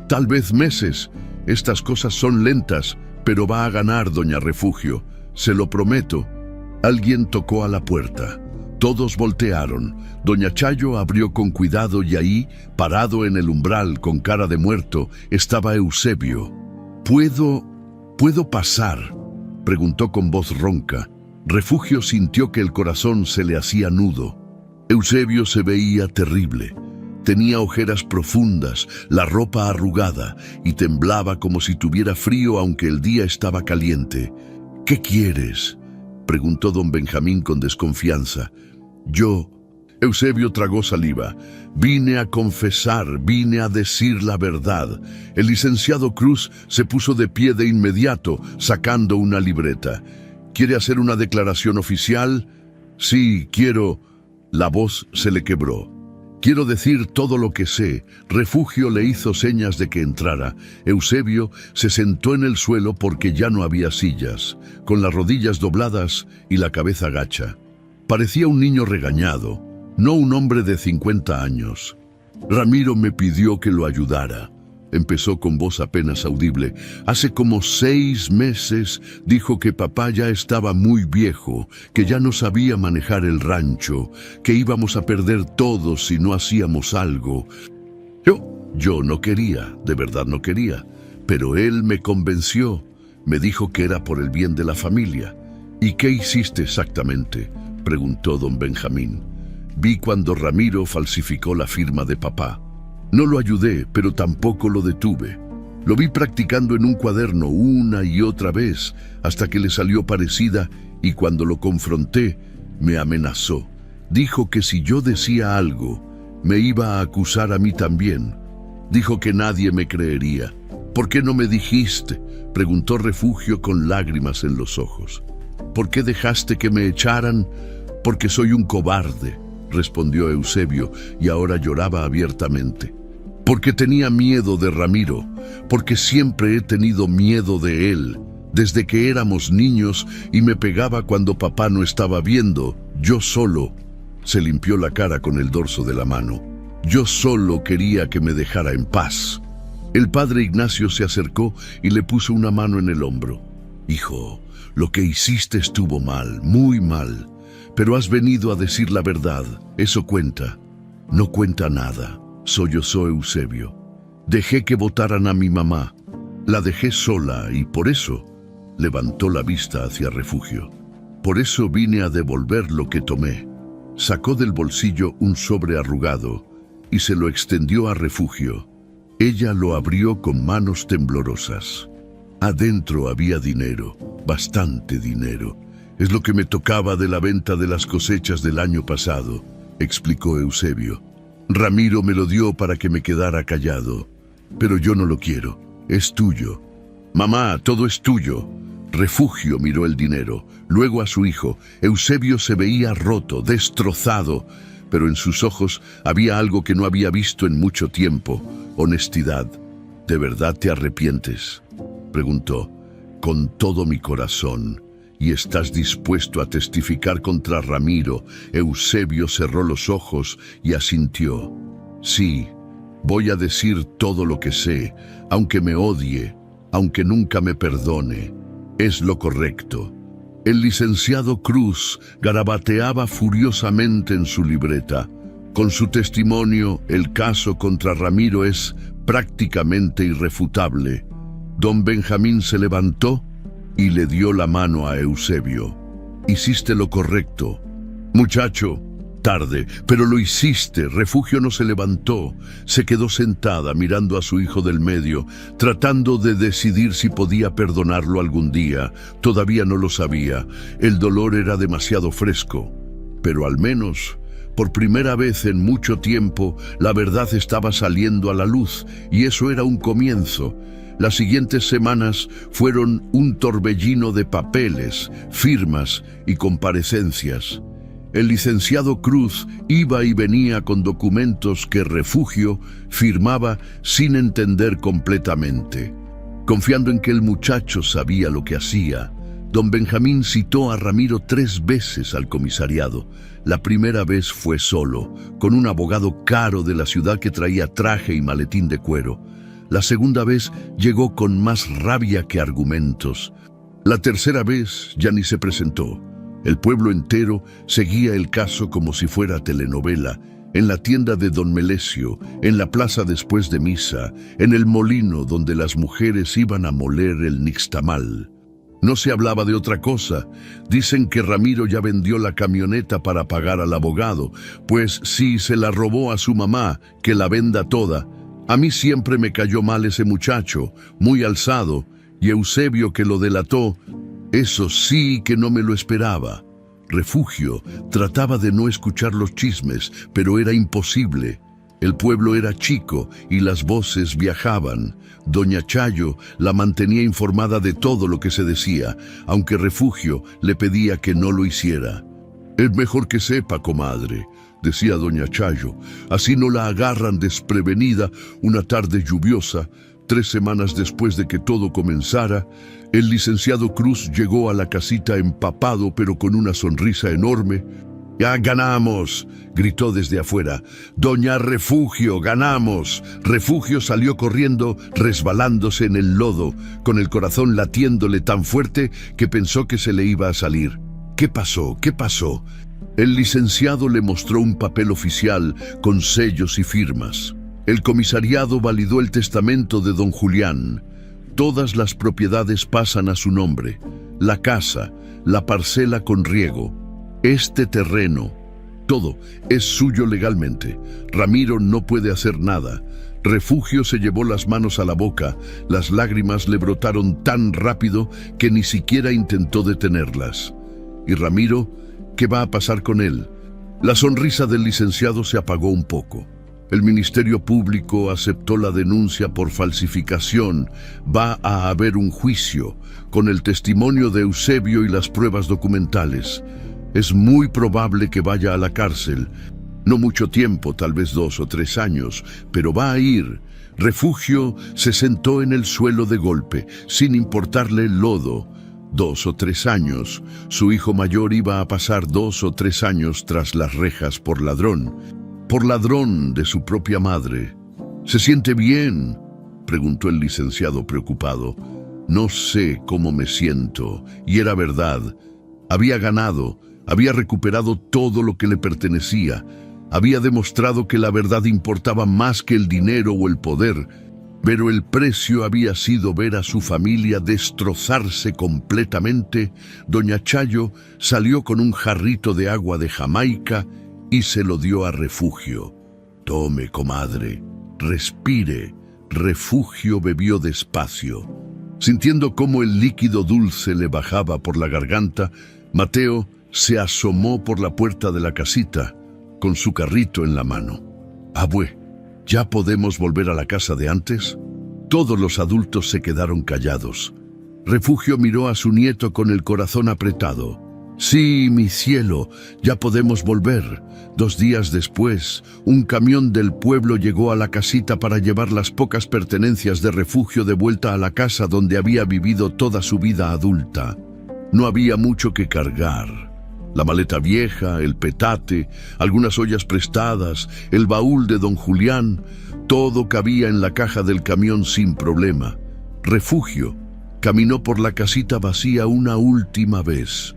«Tal vez meses. Estas cosas son lentas, pero va a ganar, doña Refugio. Se lo prometo». Alguien tocó a la puerta. Todos voltearon. Doña Chayo abrió con cuidado y ahí, parado en el umbral con cara de muerto, estaba Eusebio. ¿Puedo pasar?, preguntó con voz ronca. Refugio sintió que el corazón se le hacía nudo. Eusebio se veía terrible. Tenía ojeras profundas, la ropa arrugada y temblaba como si tuviera frío aunque el día estaba caliente. «¿Qué quieres?», preguntó don Benjamín con desconfianza. Eusebio tragó saliva. «Vine a confesar, vine a decir la verdad». El licenciado Cruz se puso de pie de inmediato, sacando una libreta. «¿Quiere hacer una declaración oficial?». «Sí, quiero». La voz se le quebró. «Quiero decir todo lo que sé». Refugio le hizo señas de que entrara. Eusebio se sentó en el suelo porque ya no había sillas, con las rodillas dobladas y la cabeza gacha. Parecía un niño regañado, no un hombre de 50 años. «Ramiro me pidió que lo ayudara», empezó con voz apenas audible. «Hace como 6 meses dijo que papá ya estaba muy viejo, que ya no sabía manejar el rancho, que íbamos a perder todo si no hacíamos algo. Yo no quería, de verdad no quería, pero él me convenció, me dijo que era por el bien de la familia». «¿Y qué hiciste exactamente?», preguntó don Benjamín. «Vi cuando Ramiro falsificó la firma de papá. No lo ayudé, pero tampoco lo detuve. Lo vi practicando en un cuaderno una y otra vez, hasta que le salió parecida, y cuando lo confronté, me amenazó. Dijo que si yo decía algo, me iba a acusar a mí también. Dijo que nadie me creería. «¿Por qué no me dijiste?», preguntó Refugio con lágrimas en los ojos. «¿Por qué dejaste que me echaran?». «Porque soy un cobarde», respondió Eusebio, y ahora lloraba abiertamente. «Porque tenía miedo de Ramiro, porque siempre he tenido miedo de él. Desde que éramos niños y me pegaba cuando papá no estaba viendo, yo solo». Se limpió la cara con el dorso de la mano. «Yo solo quería que me dejara en paz». El padre Ignacio se acercó y le puso una mano en el hombro. «Hijo, lo que hiciste estuvo mal, muy mal. Pero has venido a decir la verdad, eso cuenta». «No cuenta nada», sollozó Eusebio. «Dejé que votaran a mi mamá. La dejé sola y por eso», levantó la vista hacia Refugio, «por eso vine a devolver lo que tomé». Sacó del bolsillo un sobre arrugado y se lo extendió a Refugio. Ella lo abrió con manos temblorosas. Adentro había dinero, bastante dinero. «Es lo que me tocaba de la venta de las cosechas del año pasado», explicó Eusebio. «Ramiro me lo dio para que me quedara callado, pero yo no lo quiero, es tuyo». «Mamá, todo es tuyo». Refugio miró el dinero, luego a su hijo. Eusebio se veía roto, destrozado, pero en sus ojos había algo que no había visto en mucho tiempo: honestidad. ¿De verdad te arrepientes?, preguntó. Con todo mi corazón. ¿Y estás dispuesto a testificar contra Ramiro? Eusebio cerró los ojos y asintió. Sí, voy a decir todo lo que sé, aunque me odie, aunque nunca me perdone. Es lo correcto. El licenciado Cruz garabateaba furiosamente en su libreta. Con su testimonio, el caso contra Ramiro es prácticamente irrefutable. Don Benjamín se levantó y le dio la mano a Eusebio. Hiciste lo correcto. Muchacho, tarde, pero lo hiciste. Refugio no se levantó. Se quedó sentada mirando a su hijo del medio, tratando de decidir si podía perdonarlo algún día. Todavía no lo sabía. El dolor era demasiado fresco. Pero al menos, por primera vez en mucho tiempo, la verdad estaba saliendo a la luz, y eso era un comienzo. Las siguientes semanas fueron un torbellino de papeles, firmas y comparecencias. El licenciado Cruz iba y venía con documentos que Refugio firmaba sin entender completamente. Confiando en que el muchacho sabía lo que hacía, don Benjamín citó a Ramiro 3 veces al comisariado. La primera vez fue solo, con un abogado caro de la ciudad que traía traje y maletín de cuero. La segunda vez llegó con más rabia que argumentos. La tercera vez ya ni se presentó. El pueblo entero seguía el caso como si fuera telenovela, en la tienda de don Melesio, en la plaza después de misa, en el molino donde las mujeres iban a moler el nixtamal. No se hablaba de otra cosa. Dicen que Ramiro ya vendió la camioneta para pagar al abogado, pues si se la robó a su mamá, que la venda toda. A mí siempre me cayó mal ese muchacho, muy alzado, y Eusebio que lo delató, eso sí que no me lo esperaba. Refugio trataba de no escuchar los chismes, pero era imposible. El pueblo era chico y las voces viajaban. Doña Chayo la mantenía informada de todo lo que se decía, aunque Refugio le pedía que no lo hiciera. «Es mejor que sepa, comadre», decía doña Chayo, «así no la agarran desprevenida una tarde lluviosa». 3 semanas después de que todo comenzara, el licenciado Cruz llegó a la casita empapado pero con una sonrisa enorme. «¡Ya ganamos!», gritó desde afuera. «Doña Refugio, ganamos». Refugio salió corriendo, resbalándose en el lodo, con el corazón latiéndole tan fuerte que pensó que se le iba a salir. «¿Qué pasó? ¿Qué pasó?». El licenciado le mostró un papel oficial con sellos y firmas. El comisariado validó el testamento de don Julián. Todas las propiedades pasan a su nombre. La casa, la parcela con riego, este terreno, todo es suyo legalmente. Ramiro no puede hacer nada. Refugio se llevó las manos a la boca. Las lágrimas le brotaron tan rápido que ni siquiera intentó detenerlas. ¿Y Ramiro? ¿Qué va a pasar con él? La sonrisa del licenciado se apagó un poco. El Ministerio Público aceptó la denuncia por falsificación. Va a haber un juicio, con el testimonio de Eusebio y las pruebas documentales. Es muy probable que vaya a la cárcel. No mucho tiempo, tal vez 2 o 3 años, pero va a ir. Refugio se sentó en el suelo de golpe, sin importarle el lodo. 2 o 3 años. Su hijo mayor iba a pasar 2 o 3 años tras las rejas por ladrón. Por ladrón de su propia madre. ¿Se siente bien?, preguntó el licenciado preocupado. No sé cómo me siento. Y era verdad. Había ganado, había recuperado todo lo que le pertenecía. Había demostrado que la verdad importaba más que el dinero o el poder. Pero el precio había sido ver a su familia destrozarse completamente. Doña Chayo salió con un jarrito de agua de Jamaica y se lo dio a Refugio. «Tome, comadre, respire». Refugio bebió despacio. Sintiendo cómo el líquido dulce le bajaba por la garganta, Mateo se asomó por la puerta de la casita, con su carrito en la mano. «Abue, ¿ya podemos volver a la casa de antes?». Todos los adultos se quedaron callados. Refugio miró a su nieto con el corazón apretado. Sí, mi cielo, ya podemos volver. 2 días después, un camión del pueblo llegó a la casita para llevar las pocas pertenencias de Refugio de vuelta a la casa donde había vivido toda su vida adulta. No había mucho que cargar. La maleta vieja, el petate, algunas ollas prestadas, el baúl de don Julián, todo cabía en la caja del camión sin problema. Refugio caminó por la casita vacía una última vez.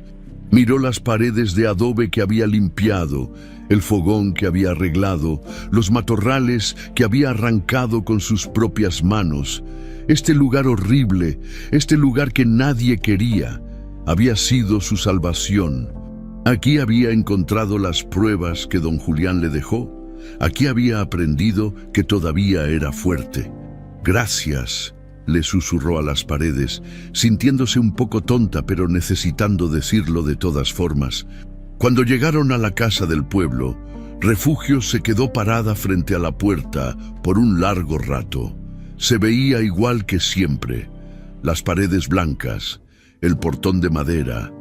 Miró las paredes de adobe que había limpiado, el fogón que había arreglado, los matorrales que había arrancado con sus propias manos. Este lugar horrible, este lugar que nadie quería, había sido su salvación. Aquí había encontrado las pruebas que don Julián le dejó. Aquí había aprendido que todavía era fuerte. Gracias, le susurró a las paredes, sintiéndose un poco tonta, pero necesitando decirlo de todas formas. Cuando llegaron a la casa del pueblo, Refugio se quedó parada frente a la puerta por un largo rato. Se veía igual que siempre. Las paredes blancas, el portón de madera,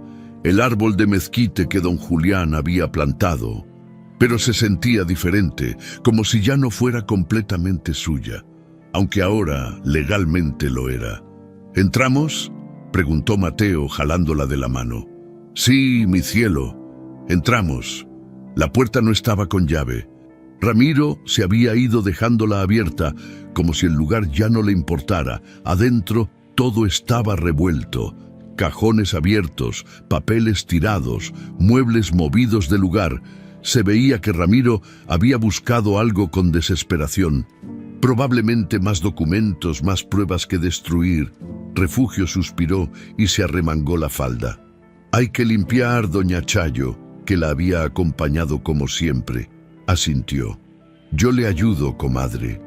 el árbol de mezquite que don Julián había plantado. Pero se sentía diferente, como si ya no fuera completamente suya, aunque ahora legalmente lo era. ¿Entramos?, preguntó Mateo, jalándola de la mano. Sí, mi cielo, entramos. La puerta no estaba con llave. Ramiro se había ido dejándola abierta, como si el lugar ya no le importara. Adentro todo estaba revuelto. Cajones abiertos, papeles tirados, muebles movidos de lugar. Se veía que Ramiro había buscado algo con desesperación. Probablemente más documentos, más pruebas que destruir. Refugio suspiró y se arremangó la falda. Hay que limpiar, doña Chayo, que la había acompañado como siempre. Asintió. Yo le ayudo, comadre.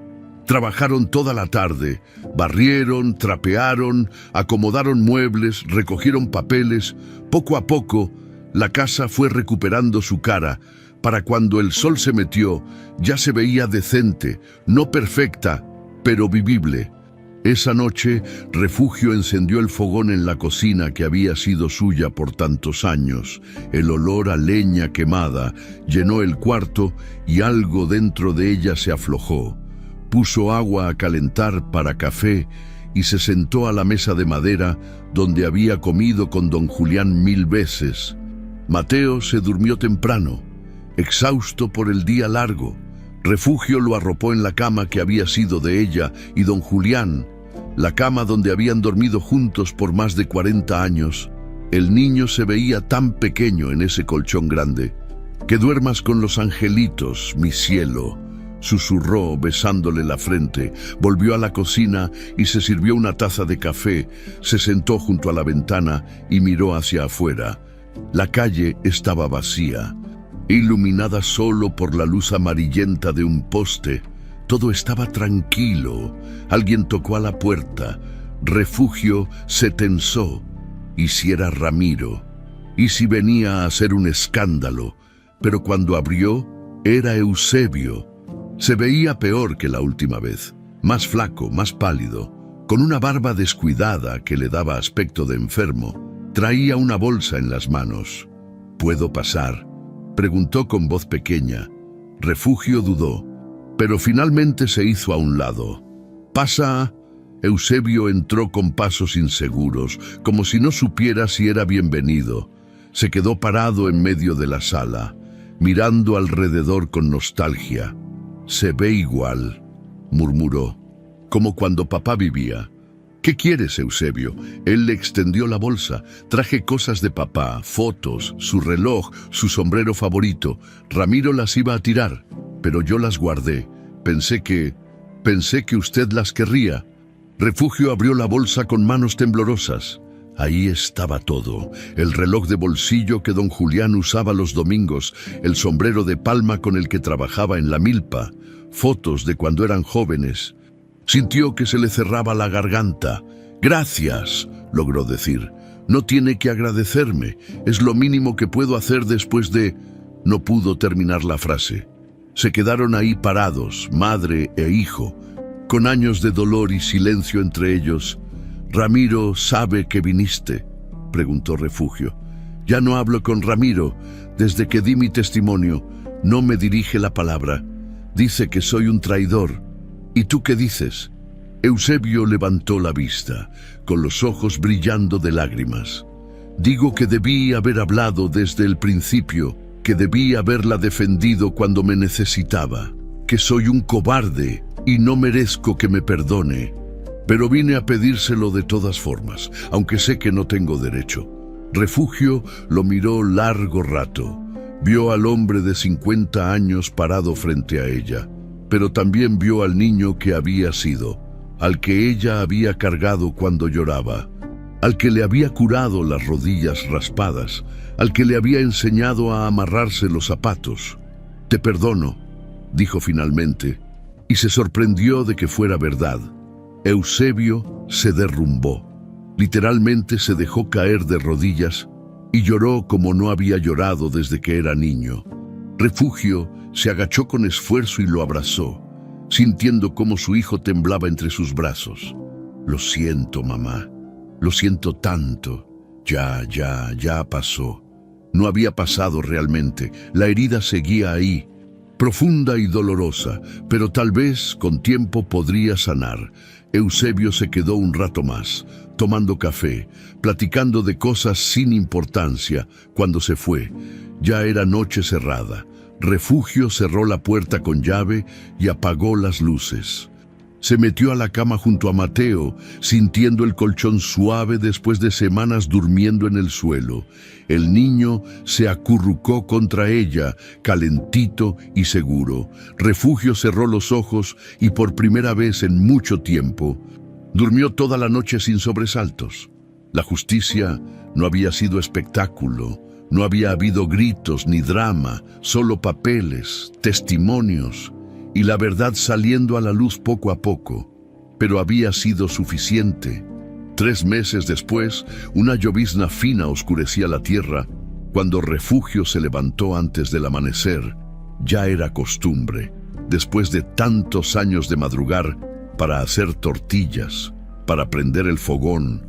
Trabajaron toda la tarde, barrieron, trapearon, acomodaron muebles, recogieron papeles. Poco a poco, la casa fue recuperando su cara. Para cuando el sol se metió, ya se veía decente, no perfecta, pero vivible. Esa noche, Refugio encendió el fogón en la cocina que había sido suya por tantos años. El olor a leña quemada llenó el cuarto y algo dentro de ella se aflojó. Puso agua a calentar para café y se sentó a la mesa de madera donde había comido con don Julián 1000 veces. Mateo se durmió temprano, exhausto por el día largo. Refugio lo arropó en la cama que había sido de ella y don Julián, la cama donde habían dormido juntos por más de 40 años. El niño se veía tan pequeño en ese colchón grande. Que duermas con los angelitos, mi cielo, susurró besándole la frente. Volvió a la cocina y se sirvió una taza de café. Se sentó junto a la ventana y miró hacia afuera. La calle estaba vacía, iluminada solo por la luz amarillenta de un poste. Todo estaba tranquilo. Alguien tocó a la puerta. Refugio se tensó. ¿Y si era Ramiro? ¿Y si venía a hacer un escándalo? Pero cuando abrió, era Eusebio. Se veía peor que la última vez, más flaco, más pálido, con una barba descuidada que le daba aspecto de enfermo. Traía una bolsa en las manos. ¿Puedo pasar?, preguntó con voz pequeña. Refugio dudó, pero finalmente se hizo a un lado. «Pasa». Eusebio entró con pasos inseguros, como si no supiera si era bienvenido. Se quedó parado en medio de la sala, mirando alrededor con nostalgia. «Se ve igual», murmuró, «como cuando papá vivía». «¿Qué quieres, Eusebio?». Él le extendió la bolsa. «Traje cosas de papá, fotos, su reloj, su sombrero favorito. Ramiro las iba a tirar, pero yo las guardé. Pensé que usted las querría». Refugio abrió la bolsa con manos temblorosas. Ahí estaba todo: el reloj de bolsillo que don Julián usaba los domingos, el sombrero de palma con el que trabajaba en la milpa, fotos de cuando eran jóvenes. Sintió que se le cerraba la garganta. «Gracias», logró decir. «No tiene que agradecerme, es lo mínimo que puedo hacer después de...». No pudo terminar la frase. Se quedaron ahí parados, madre e hijo, con años de dolor y silencio entre ellos. «¿Ramiro sabe que viniste?», preguntó Refugio. «Ya no hablo con Ramiro. Desde que di mi testimonio, no me dirige la palabra. Dice que soy un traidor. ¿Y tú qué dices?». Eusebio levantó la vista, con los ojos brillando de lágrimas. «Digo que debí haber hablado desde el principio, que debí haberla defendido cuando me necesitaba, que soy un cobarde y no merezco que me perdone. Pero vine a pedírselo de todas formas, aunque sé que no tengo derecho». Refugio lo miró largo rato. Vio al hombre de 50 años parado frente a ella, pero también vio al niño que había sido, al que ella había cargado cuando lloraba, al que le había curado las rodillas raspadas, al que le había enseñado a amarrarse los zapatos. «Te perdono», dijo finalmente, y se sorprendió de que fuera verdad. Eusebio se derrumbó. Literalmente se dejó caer de rodillas y lloró como no había llorado desde que era niño. Refugio se agachó con esfuerzo y lo abrazó, sintiendo cómo su hijo temblaba entre sus brazos. «Lo siento, mamá. Lo siento tanto. Ya pasó». No había pasado realmente. La herida seguía ahí, profunda y dolorosa, pero tal vez con tiempo podría sanar. Eusebio se quedó un rato más, tomando café, platicando de cosas sin importancia. Cuando se fue, ya era noche cerrada. Refugio cerró la puerta con llave y apagó las luces. Se metió a la cama junto a Mateo, sintiendo el colchón suave después de semanas durmiendo en el suelo. El niño se acurrucó contra ella, calentito y seguro. Refugio cerró los ojos y por primera vez en mucho tiempo, durmió toda la noche sin sobresaltos. La justicia no había sido espectáculo, no había habido gritos ni drama, solo papeles, testimonios y la verdad saliendo a la luz poco a poco. Pero había sido suficiente. 3 meses después, una llovizna fina oscurecía la tierra. Cuando Refugio se levantó antes del amanecer, ya era costumbre, después de tantos años de madrugar, para hacer tortillas, para prender el fogón,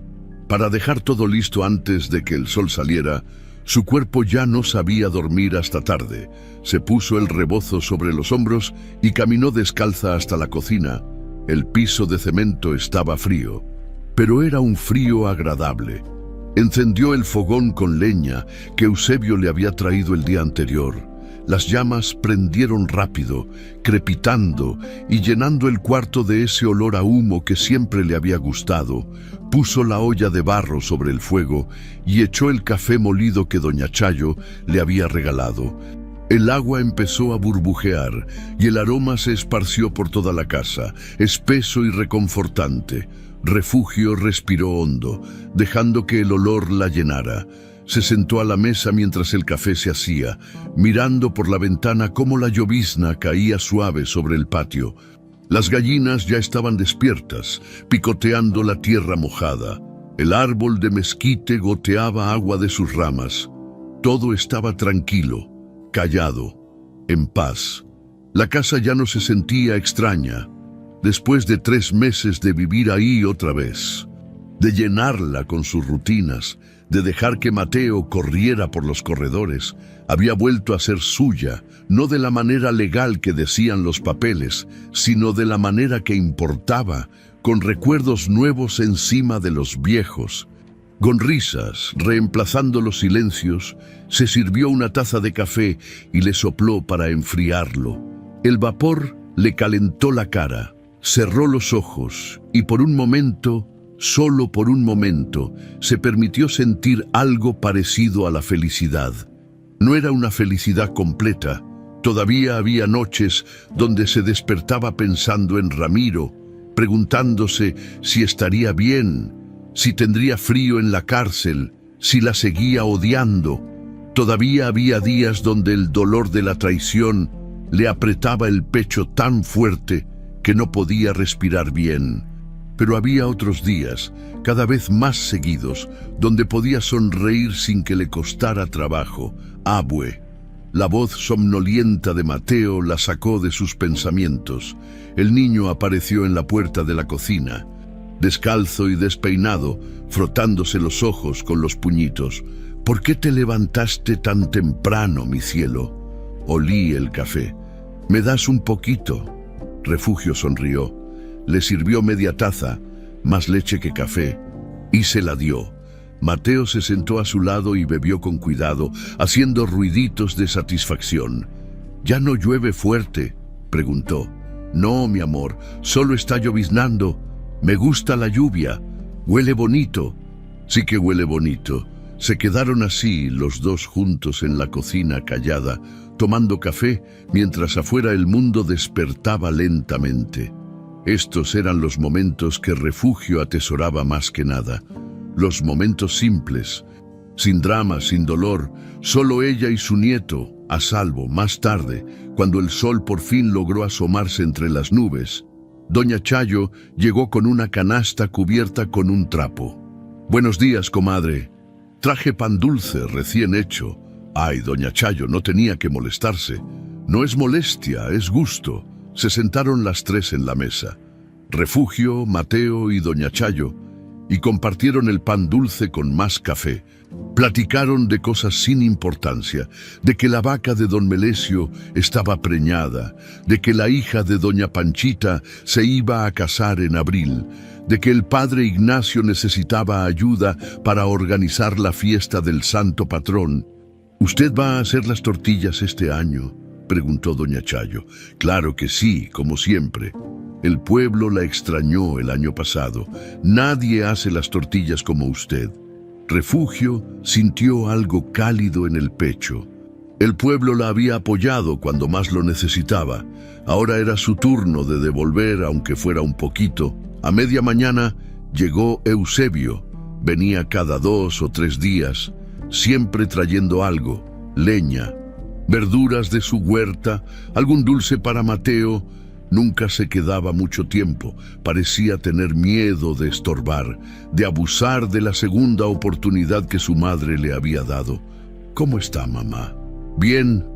para dejar todo listo antes de que el sol saliera. Su cuerpo ya no sabía dormir hasta tarde. Se puso el rebozo sobre los hombros y caminó descalza hasta la cocina. El piso de cemento estaba frío, pero era un frío agradable. Encendió el fogón con leña que Eusebio le había traído el día anterior. Las llamas prendieron rápido, crepitando y llenando el cuarto de ese olor a humo que siempre le había gustado. Puso la olla de barro sobre el fuego y echó el café molido que doña Chayo le había regalado. El agua empezó a burbujear y el aroma se esparció por toda la casa, espeso y reconfortante. Refugio respiró hondo, dejando que el olor la llenara. Se sentó a la mesa mientras el café se hacía, mirando por la ventana cómo la llovizna caía suave sobre el patio. Las gallinas ya estaban despiertas, picoteando la tierra mojada. El árbol de mezquite goteaba agua de sus ramas. Todo estaba tranquilo, callado, en paz. La casa ya no se sentía extraña, después de 3 meses de vivir ahí otra vez, de llenarla con sus rutinas, de dejar que Mateo corriera por los corredores. Había vuelto a ser suya, no de la manera legal que decían los papeles, sino de la manera que importaba, con recuerdos nuevos encima de los viejos. Con risas, reemplazando los silencios, se sirvió una taza de café y le sopló para enfriarlo. El vapor le calentó la cara, cerró los ojos y por un momento, solo por un momento, se permitió sentir algo parecido a la felicidad. No era una felicidad completa. Todavía había noches donde se despertaba pensando en Ramiro, preguntándose si estaría bien, si tendría frío en la cárcel, si la seguía odiando. Todavía había días donde el dolor de la traición le apretaba el pecho tan fuerte que no podía respirar bien. Pero había otros días, cada vez más seguidos, donde podía sonreír sin que le costara trabajo. Abue. La voz somnolienta de Mateo la sacó de sus pensamientos. El niño apareció en la puerta de la cocina. descalzo y despeinado, frotándose los ojos con los puñitos. «¿Por qué te levantaste tan temprano, mi cielo?» Olí el café. «¿Me das un poquito?» Refugio sonrió. Le sirvió media taza, más leche que café, y se la dio. Mateo se sentó a su lado y bebió con cuidado, haciendo ruiditos de satisfacción. «¿Ya no llueve fuerte?», preguntó. «No, mi amor, solo está lloviznando. Me gusta la lluvia. Huele bonito». «Sí que huele bonito». Se quedaron así los dos juntos en la cocina callada, tomando café, mientras afuera el mundo despertaba lentamente. Estos eran los momentos que Refugio atesoraba más que nada. Los momentos simples, sin drama, sin dolor, solo ella y su nieto, a salvo. Más tarde, cuando el sol por fin logró asomarse entre las nubes, doña Chayo llegó con una canasta cubierta con un trapo. «Buenos días, comadre. Traje pan dulce recién hecho». Ay, doña Chayo no tenía que molestarse. «No es molestia, es gusto». Se sentaron las tres en la mesa, Refugio, Mateo y doña Chayo, y compartieron el pan dulce con más café. Platicaron de cosas sin importancia, de que la vaca de don Melesio estaba preñada, de que la hija de doña Panchita se iba a casar en abril, de que el padre Ignacio necesitaba ayuda para organizar la fiesta del santo patrón. «¿Usted va a hacer las tortillas este año?», preguntó doña Chayo. «Claro que sí, como siempre. El pueblo la extrañó el año pasado. Nadie hace las tortillas como usted». Refugio sintió algo cálido en el pecho. El pueblo la había apoyado cuando más lo necesitaba. Ahora era su turno de devolver, aunque fuera un poquito. A media mañana llegó Eusebio. Venía cada 2 o 3 días, siempre trayendo algo: leña, verduras de su huerta, algún dulce para Mateo. Nunca se quedaba mucho tiempo. Parecía tener miedo de estorbar, de abusar de la segunda oportunidad que su madre le había dado. «¿Cómo está, mamá?» «Bien,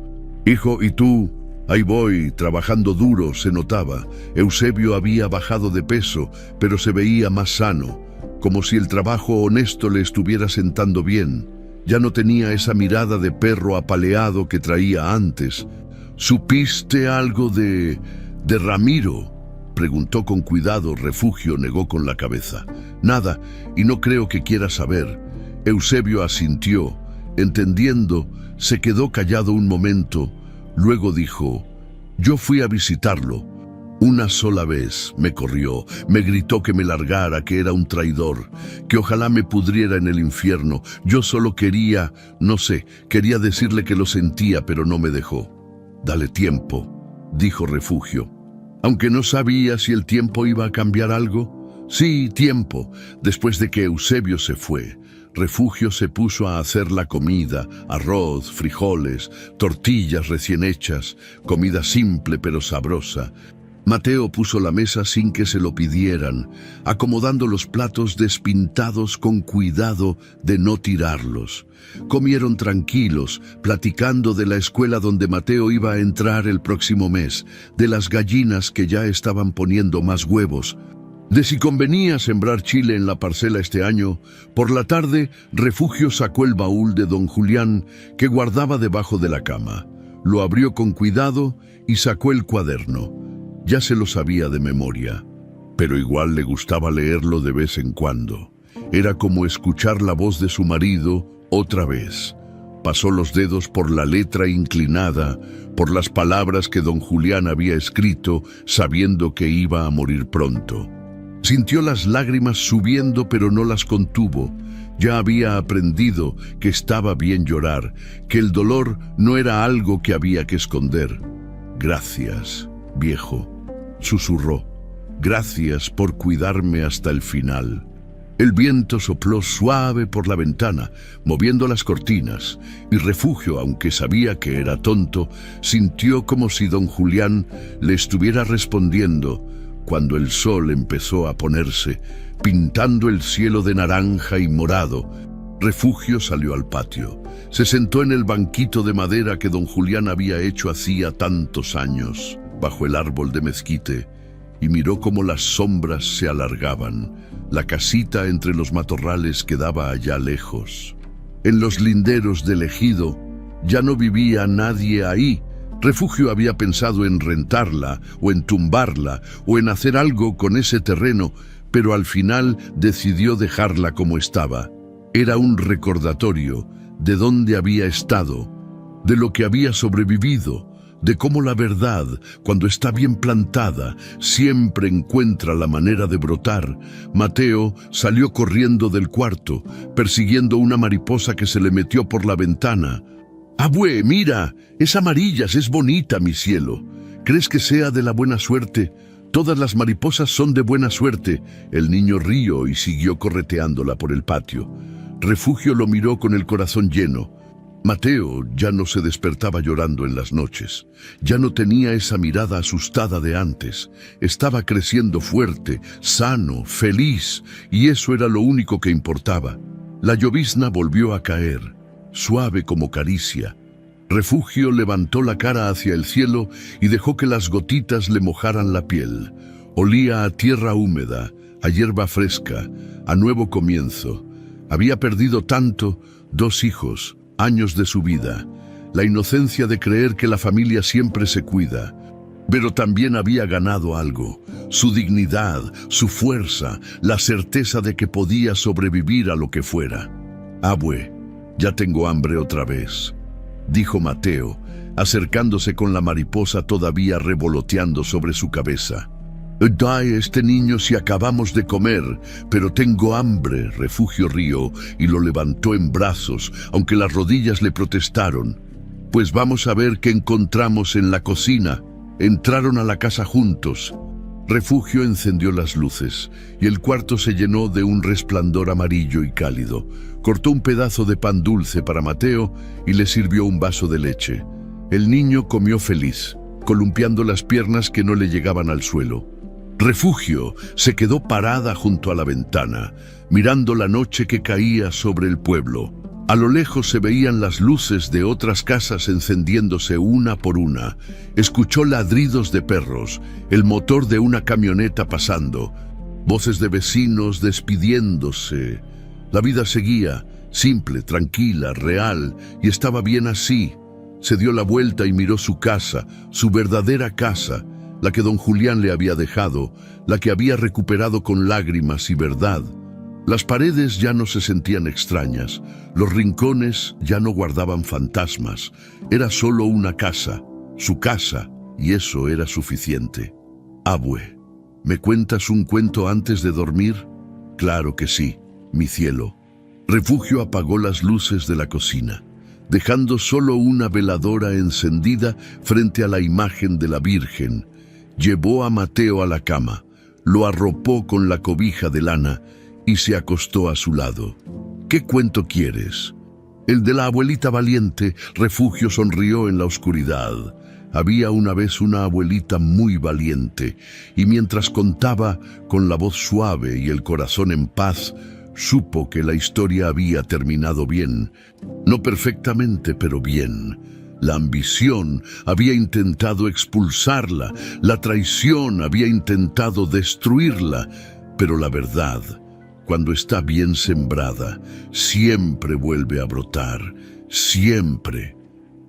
hijo, ¿y tú?» «Ahí voy, trabajando duro», se notaba. Eusebio había bajado de peso, pero se veía más sano, como si el trabajo honesto le estuviera sentando bien. Ya no tenía esa mirada de perro apaleado que traía antes. «¿Supiste algo de Ramiro?», preguntó con cuidado. Refugio negó con la cabeza. «Nada, y no creo que quiera saber». Eusebio asintió. Entendiendo, se quedó callado un momento. Luego dijo: «Yo fui a visitarlo. Una sola vez me corrió, me gritó que me largara, que era un traidor, que ojalá me pudriera en el infierno. Yo solo quería, no sé, quería decirle que lo sentía, pero no me dejó». «Dale tiempo», dijo Refugio. Aunque no sabía si el tiempo iba a cambiar algo. Sí, tiempo. Después de que Eusebio se fue, Refugio se puso a hacer la comida: arroz, frijoles, tortillas recién hechas, comida simple pero sabrosa. Mateo puso la mesa sin que se lo pidieran, acomodando los platos despintados con cuidado de no tirarlos. Comieron tranquilos, platicando de la escuela donde Mateo iba a entrar el próximo mes, de las gallinas que ya estaban poniendo más huevos, de si convenía sembrar chile en la parcela este año. Por la tarde, Refugio sacó el baúl de don Julián que guardaba debajo de la cama. Lo abrió con cuidado y sacó el cuaderno. Ya se lo sabía de memoria, pero igual le gustaba leerlo de vez en cuando. Era como escuchar la voz de su marido otra vez. Pasó los dedos por la letra inclinada, por las palabras que don Julián había escrito, sabiendo que iba a morir pronto. Sintió las lágrimas subiendo, pero no las contuvo. Ya había aprendido que estaba bien llorar, que el dolor no era algo que había que esconder. «Gracias, viejo», susurró. «Gracias por cuidarme hasta el final». El viento sopló suave por la ventana, moviendo las cortinas, y Refugio, aunque sabía que era tonto, sintió como si don Julián le estuviera respondiendo cuando el sol empezó a ponerse, pintando el cielo de naranja y morado. Refugio salió al patio. Se sentó en el banquito de madera que don Julián había hecho hacía tantos años, bajo el árbol de mezquite, y miró cómo las sombras se alargaban. La casita entre los matorrales quedaba allá lejos. En los linderos del ejido ya no vivía nadie ahí. Refugio había pensado en rentarla, o en tumbarla, o en hacer algo con ese terreno, pero al final decidió dejarla como estaba. Era un recordatorio de dónde había estado, de lo que había sobrevivido, de cómo la verdad, cuando está bien plantada, siempre encuentra la manera de brotar. Mateo salió corriendo del cuarto, persiguiendo una mariposa que se le metió por la ventana. «Abue, mira, es amarillas, es bonita, mi cielo. ¿Crees que sea de la buena suerte? Todas las mariposas son de buena suerte». El niño rió y siguió correteándola por el patio. Refugio lo miró con el corazón lleno. Mateo ya no se despertaba llorando en las noches. Ya no tenía esa mirada asustada de antes. Estaba creciendo fuerte, sano, feliz, y eso era lo único que importaba. La llovizna volvió a caer, suave como caricia. Refugio levantó la cara hacia el cielo y dejó que las gotitas le mojaran la piel. Olía a tierra húmeda, a hierba fresca, a nuevo comienzo. Había perdido tanto, 2 hijos, años de su vida, la inocencia de creer que la familia siempre se cuida. Pero también había ganado algo, su dignidad, su fuerza, la certeza de que podía sobrevivir a lo que fuera. «Abue, ya tengo hambre otra vez», dijo Mateo, acercándose con la mariposa todavía revoloteando sobre su cabeza. «Dai este niño si acabamos de comer, pero tengo hambre». Refugio rió y lo levantó en brazos, aunque las rodillas le protestaron. «Pues vamos a ver qué encontramos en la cocina». Entraron a la casa juntos. Refugio encendió las luces y el cuarto se llenó de un resplandor amarillo y cálido. Cortó un pedazo de pan dulce para Mateo y le sirvió un vaso de leche. El niño comió feliz, columpiando las piernas que no le llegaban al suelo. Refugio se quedó parada junto a la ventana, mirando la noche que caía sobre el pueblo. A lo lejos se veían las luces de otras casas encendiéndose una por una. Escuchó ladridos de perros, el motor de una camioneta pasando, voces de vecinos despidiéndose. La vida seguía, simple, tranquila, real, y estaba bien así. Se dio la vuelta y miró su casa, su verdadera casa, la que don Julián le había dejado, la que había recuperado con lágrimas y verdad. Las paredes ya no se sentían extrañas, los rincones ya no guardaban fantasmas. Era solo una casa, su casa, y eso era suficiente. «Abue, ¿me cuentas un cuento antes de dormir?» «Claro que sí, mi cielo». Refugio apagó las luces de la cocina, dejando solo una veladora encendida frente a la imagen de la Virgen. Llevó a Mateo a la cama, lo arropó con la cobija de lana y se acostó a su lado. «¿Qué cuento quieres?» «El de la abuelita valiente». Refugio sonrió en la oscuridad. Había una vez una abuelita muy valiente, y mientras contaba, con la voz suave y el corazón en paz, supo que la historia había terminado bien. No perfectamente, pero bien. La ambición había intentado expulsarla, la traición había intentado destruirla, pero la verdad, cuando está bien sembrada, siempre vuelve a brotar, siempre.